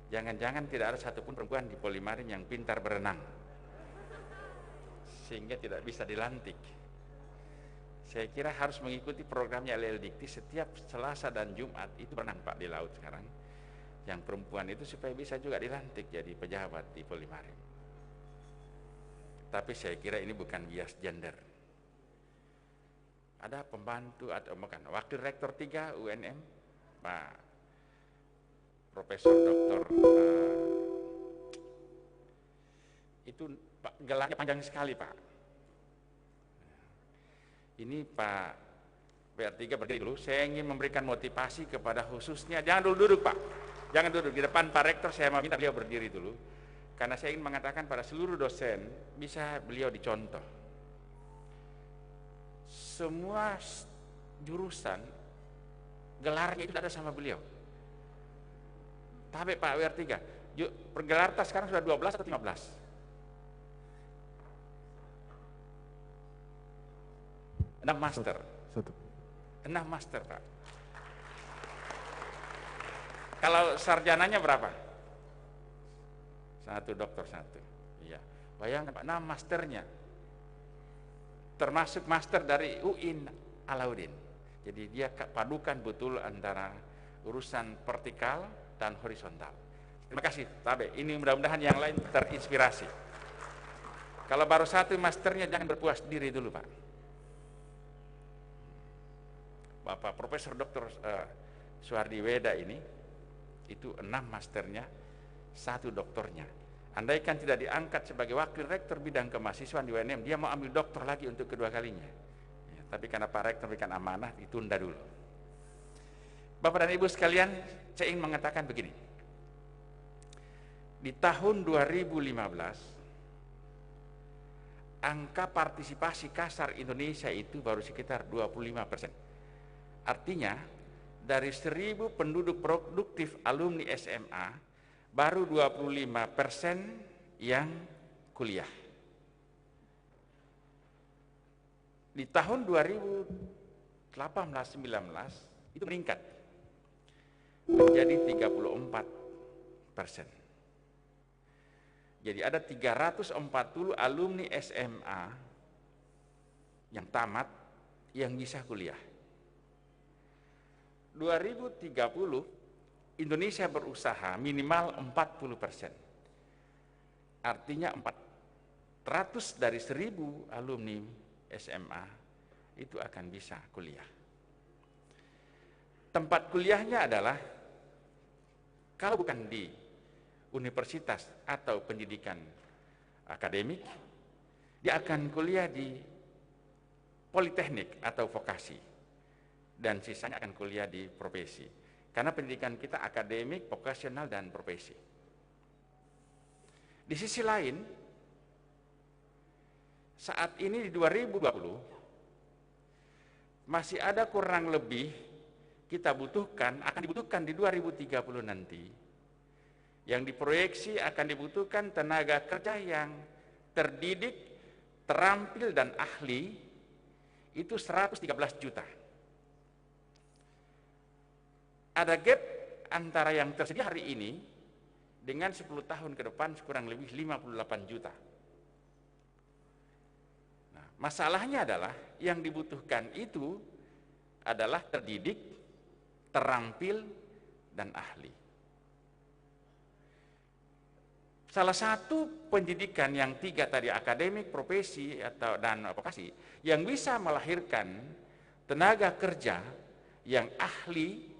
Jangan-jangan tidak ada satupun perempuan di Polimarin yang pintar berenang, sehingga tidak bisa dilantik. Saya kira harus mengikuti programnya LL Dikti, setiap Selasa dan Jumat itu berenang Pak di laut sekarang. Yang perempuan itu supaya bisa juga dilantik jadi pejabat di Polimarin. Tapi saya kira ini bukan bias gender. Ada pembantu atau bukan, Wakil Rektor 3 UNM Pak Profesor Dr. Itu Pak, gelarnya panjang sekali Pak. Ini Pak PR3 berdiri dulu, saya ingin memberikan motivasi kepada khususnya, jangan dulu duduk Pak, jangan duduk di depan Pak Rektor, saya mau minta beliau berdiri dulu, karena saya ingin mengatakan pada seluruh dosen, bisa beliau dicontoh. Semua jurusan, gelarnya itu ada sama beliau. Tapi Pak PR3, pergelar tas sekarang sudah 12 atau 15? 6 master. 6 master Pak. Kalau sarjananya berapa? 1 doktor 1. Iya. Bayangkan Pak, 6 masternya. Termasuk master dari UIN Alauddin. Jadi dia padukan betul antara urusan vertikal dan horizontal. Terima kasih Tabe. Ini mudah-mudahan yang lain terinspirasi. Kalau baru 1 masternya jangan berpuas diri dulu Pak. Bapak Profesor Dr. Suhardi Weda ini itu 6 masternya, 1 doktornya. Andaikan tidak diangkat sebagai wakil rektor bidang kemahasiswaan di UNM, dia mau ambil doktor lagi untuk kedua kalinya. Ya, tapi karena Pak Rektor berikan amanah, ditunda dulu. Bapak dan Ibu sekalian, saya ingin mengatakan begini. Di tahun 2015, angka partisipasi kasar Indonesia itu baru sekitar 25%. Artinya, dari 1000 penduduk produktif alumni SMA, baru 25% yang kuliah. Di tahun 2018-19 itu meningkat menjadi 34%. Jadi ada 340 alumni SMA yang tamat yang bisa kuliah. 2030 Indonesia berusaha minimal 40%. Artinya 400 dari 1000 alumni SMA itu akan bisa kuliah. Tempat kuliahnya adalah, kalau bukan di universitas atau pendidikan akademik, dia akan kuliah di politeknik atau vokasi, dan sisanya akan kuliah di profesi. Karena pendidikan kita akademik, vokasional, dan profesi. Di sisi lain, saat ini di 2020 masih ada kurang lebih akan dibutuhkan di 2030 nanti, yang diproyeksi akan dibutuhkan tenaga kerja yang terdidik, terampil, dan ahli itu 113 juta. Ada gap antara yang tersedia hari ini dengan 10 tahun ke depan kurang lebih 58 juta. Nah, masalahnya adalah yang dibutuhkan itu adalah terdidik, terampil, dan ahli. Salah satu pendidikan yang 3 tadi, akademik, profesi, dan vokasi, yang bisa melahirkan tenaga kerja yang ahli,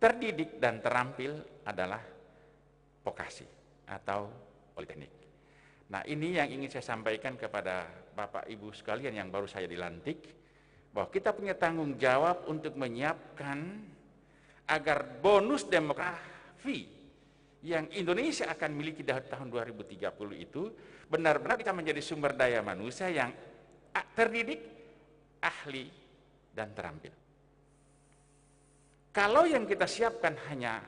terdidik, dan terampil adalah vokasi atau politeknik. Nah, ini yang ingin saya sampaikan kepada Bapak Ibu sekalian yang baru saya dilantik, bahwa kita punya tanggung jawab untuk menyiapkan agar bonus demografi yang Indonesia akan miliki di tahun 2030 itu benar-benar bisa menjadi sumber daya manusia yang terdidik, ahli, dan terampil. Kalau yang kita siapkan hanya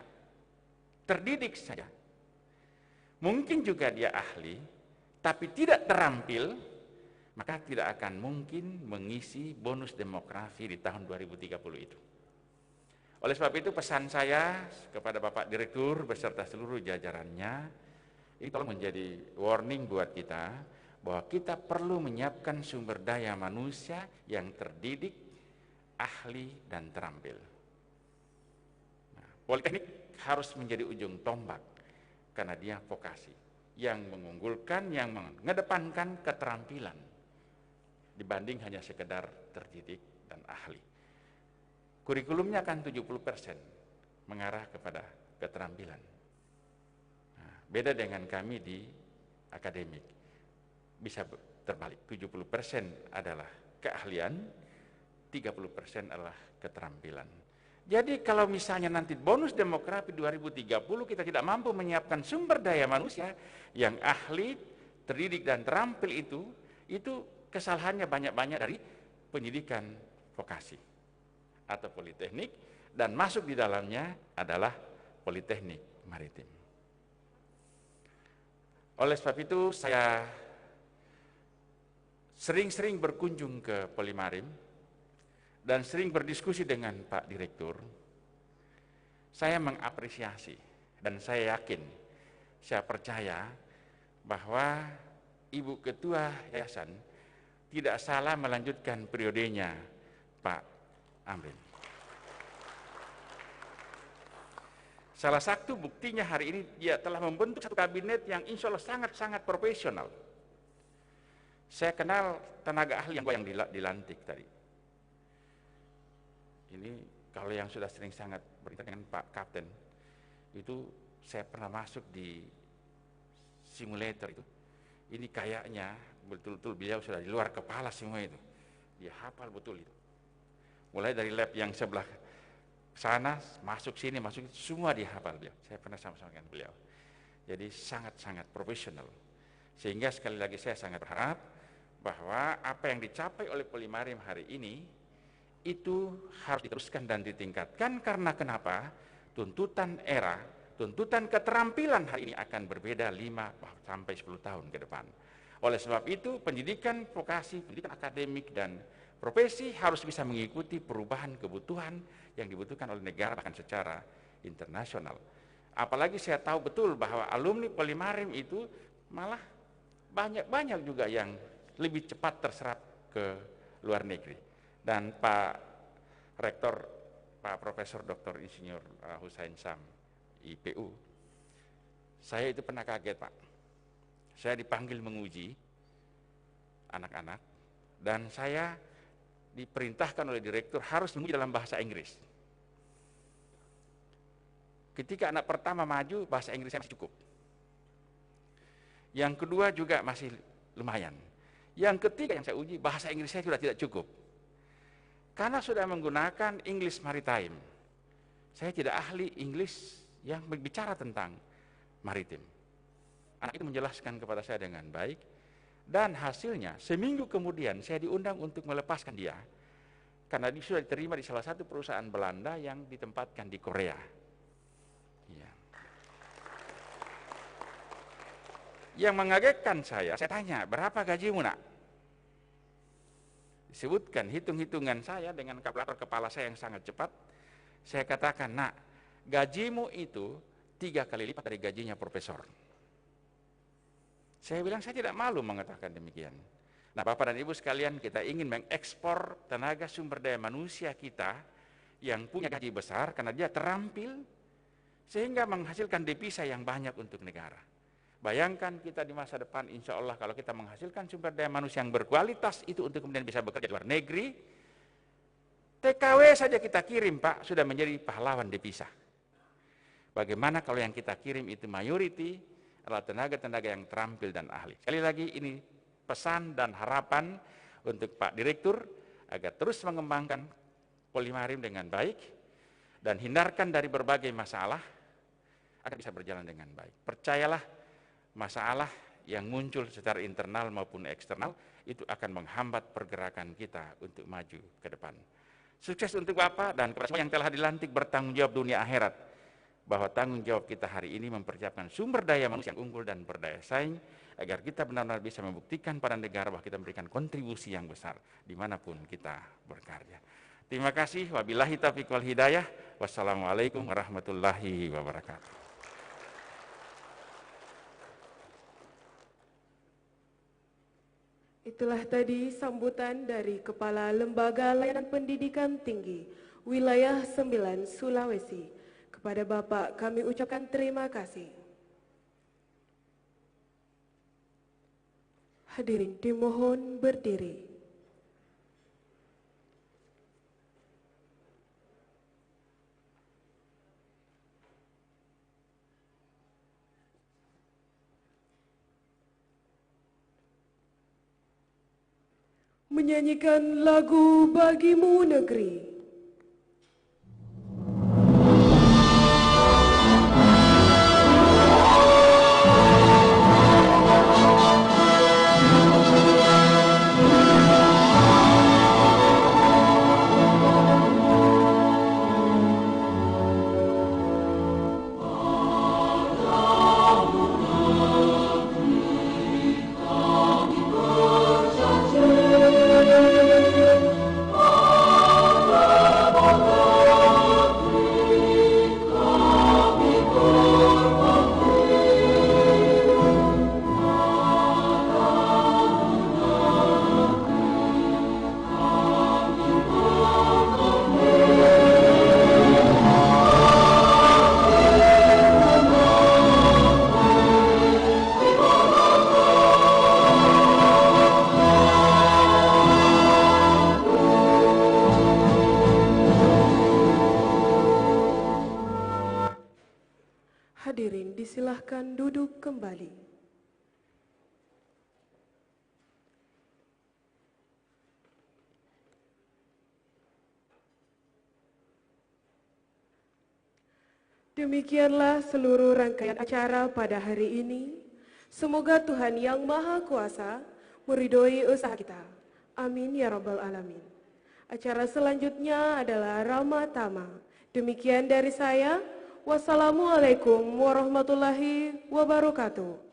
terdidik saja, mungkin juga dia ahli, tapi tidak terampil, maka tidak akan mungkin mengisi bonus demografi di tahun 2030 itu. Oleh sebab itu pesan saya kepada Bapak Direktur beserta seluruh jajarannya, ini tolong menjadi warning buat kita, bahwa kita perlu menyiapkan sumber daya manusia yang terdidik, ahli, dan terampil. Nah, politeknik harus menjadi ujung tombak, karena dia vokasi, yang mengunggulkan, yang mengedepankan keterampilan, dibanding hanya sekedar terdidik dan ahli. Kurikulumnya akan 70% mengarah kepada keterampilan. Nah, beda dengan kami di akademik. Bisa terbalik, 70% adalah keahlian, 30% adalah keterampilan. Jadi kalau misalnya nanti bonus demografi 2030 kita tidak mampu menyiapkan sumber daya manusia yang ahli, terdidik, dan terampil itu kesalahannya banyak-banyak dari pendidikan vokasi atau politeknik, dan masuk di dalamnya adalah politeknik maritim. Oleh sebab itu saya sering-sering berkunjung ke Polimarim dan sering berdiskusi dengan Pak Direktur. Saya mengapresiasi dan saya yakin, saya percaya bahwa Ibu Ketua Yayasan tidak salah melanjutkan periodenya Pak Amrin. Salah satu buktinya hari ini dia telah membentuk satu kabinet yang insya Allah sangat-sangat profesional. Saya kenal tenaga ahli yang dilantik tadi. Ini kalau yang sudah sering sangat berita dengan Pak Kapten, itu saya pernah masuk di simulator itu. Ini kayaknya betul-betul beliau sudah di luar kepala semua itu. Dia hafal betul itu. Mulai dari lab yang sebelah sana, masuk sini, masuk itu, semua dihafal beliau. Saya pernah sama-sama dengan beliau. Jadi sangat-sangat profesional. Sehingga sekali lagi saya sangat berharap bahwa apa yang dicapai oleh Polimarim hari ini, itu harus diteruskan dan ditingkatkan. Karena kenapa? Tuntutan era, tuntutan keterampilan hari ini akan berbeda 5 sampai 10 tahun ke depan. Oleh sebab itu, pendidikan vokasi, pendidikan akademik, dan profesi harus bisa mengikuti perubahan kebutuhan yang dibutuhkan oleh negara bahkan secara internasional. Apalagi saya tahu betul bahwa alumni Polimarim itu malah banyak juga yang lebih cepat terserap ke luar negeri. Dan Pak Rektor, Pak Profesor Dr. Insinyur Husain Sam, IPU, saya itu pernah kaget Pak. Saya dipanggil menguji anak-anak, dan saya diperintahkan oleh direktur harus menguji dalam bahasa Inggris. Ketika anak pertama maju, bahasa Inggrisnya masih cukup. Yang kedua juga masih lumayan. Yang ketiga yang saya uji, bahasa Inggris saya sudah tidak cukup. Karena sudah menggunakan English Maritime. Saya tidak ahli English yang berbicara tentang maritim. Anak itu menjelaskan kepada saya dengan baik, dan hasilnya seminggu kemudian saya diundang untuk melepaskan dia. Karena dia sudah diterima di salah satu perusahaan Belanda yang ditempatkan di Korea. Ya. Yang mengagetkan saya tanya, berapa gajimu nak? Disebutkan hitung-hitungan saya dengan kalkulator kepala saya yang sangat cepat. Saya katakan, nak, gajimu itu 3 kali lipat dari gajinya profesor. Saya bilang, saya tidak malu mengatakan demikian. Nah, Bapak dan Ibu sekalian, kita ingin mengekspor tenaga sumber daya manusia kita yang punya gaji besar karena dia terampil, sehingga menghasilkan devisa yang banyak untuk negara. Bayangkan kita di masa depan, insya Allah kalau kita menghasilkan sumber daya manusia yang berkualitas itu untuk kemudian bisa bekerja di luar negeri, TKW saja kita kirim Pak, sudah menjadi pahlawan devisa. Bagaimana kalau yang kita kirim itu mayoriti adalah tenaga-tenaga yang terampil dan ahli. Sekali lagi ini pesan dan harapan untuk Pak Direktur agar terus mengembangkan Polimarim dengan baik dan hindarkan dari berbagai masalah agar bisa berjalan dengan baik. Percayalah, masalah yang muncul secara internal maupun eksternal itu akan menghambat pergerakan kita untuk maju ke depan. Sukses untuk Bapak dan kepada semua yang telah dilantik bertanggung jawab dunia akhirat, bahwa tanggung jawab kita hari ini mempersiapkan sumber daya manusia yang unggul dan berdaya saing agar kita benar-benar bisa membuktikan pada negara bahwa kita memberikan kontribusi yang besar dimanapun kita berkarya. Terima kasih. Wabillahi taufiq wal hidayah. Wassalamualaikum warahmatullahi wabarakatuh. Itulah tadi sambutan dari Kepala Lembaga Layanan Pendidikan Tinggi Wilayah 9 Sulawesi. Kepada Bapak kami ucapkan terima kasih. Hadirin dimohon berdiri. Menyanyikan lagu Bagimu Negeri. Hadirin disilahkan duduk kembali. Demikianlah seluruh rangkaian acara pada hari ini. Semoga Tuhan Yang Maha Kuasa meridhoi usaha kita. Amin ya rabbal alamin. Acara selanjutnya adalah Rama Tama. Demikian dari saya. Wassalamualaikum warahmatullahi wabarakatuh.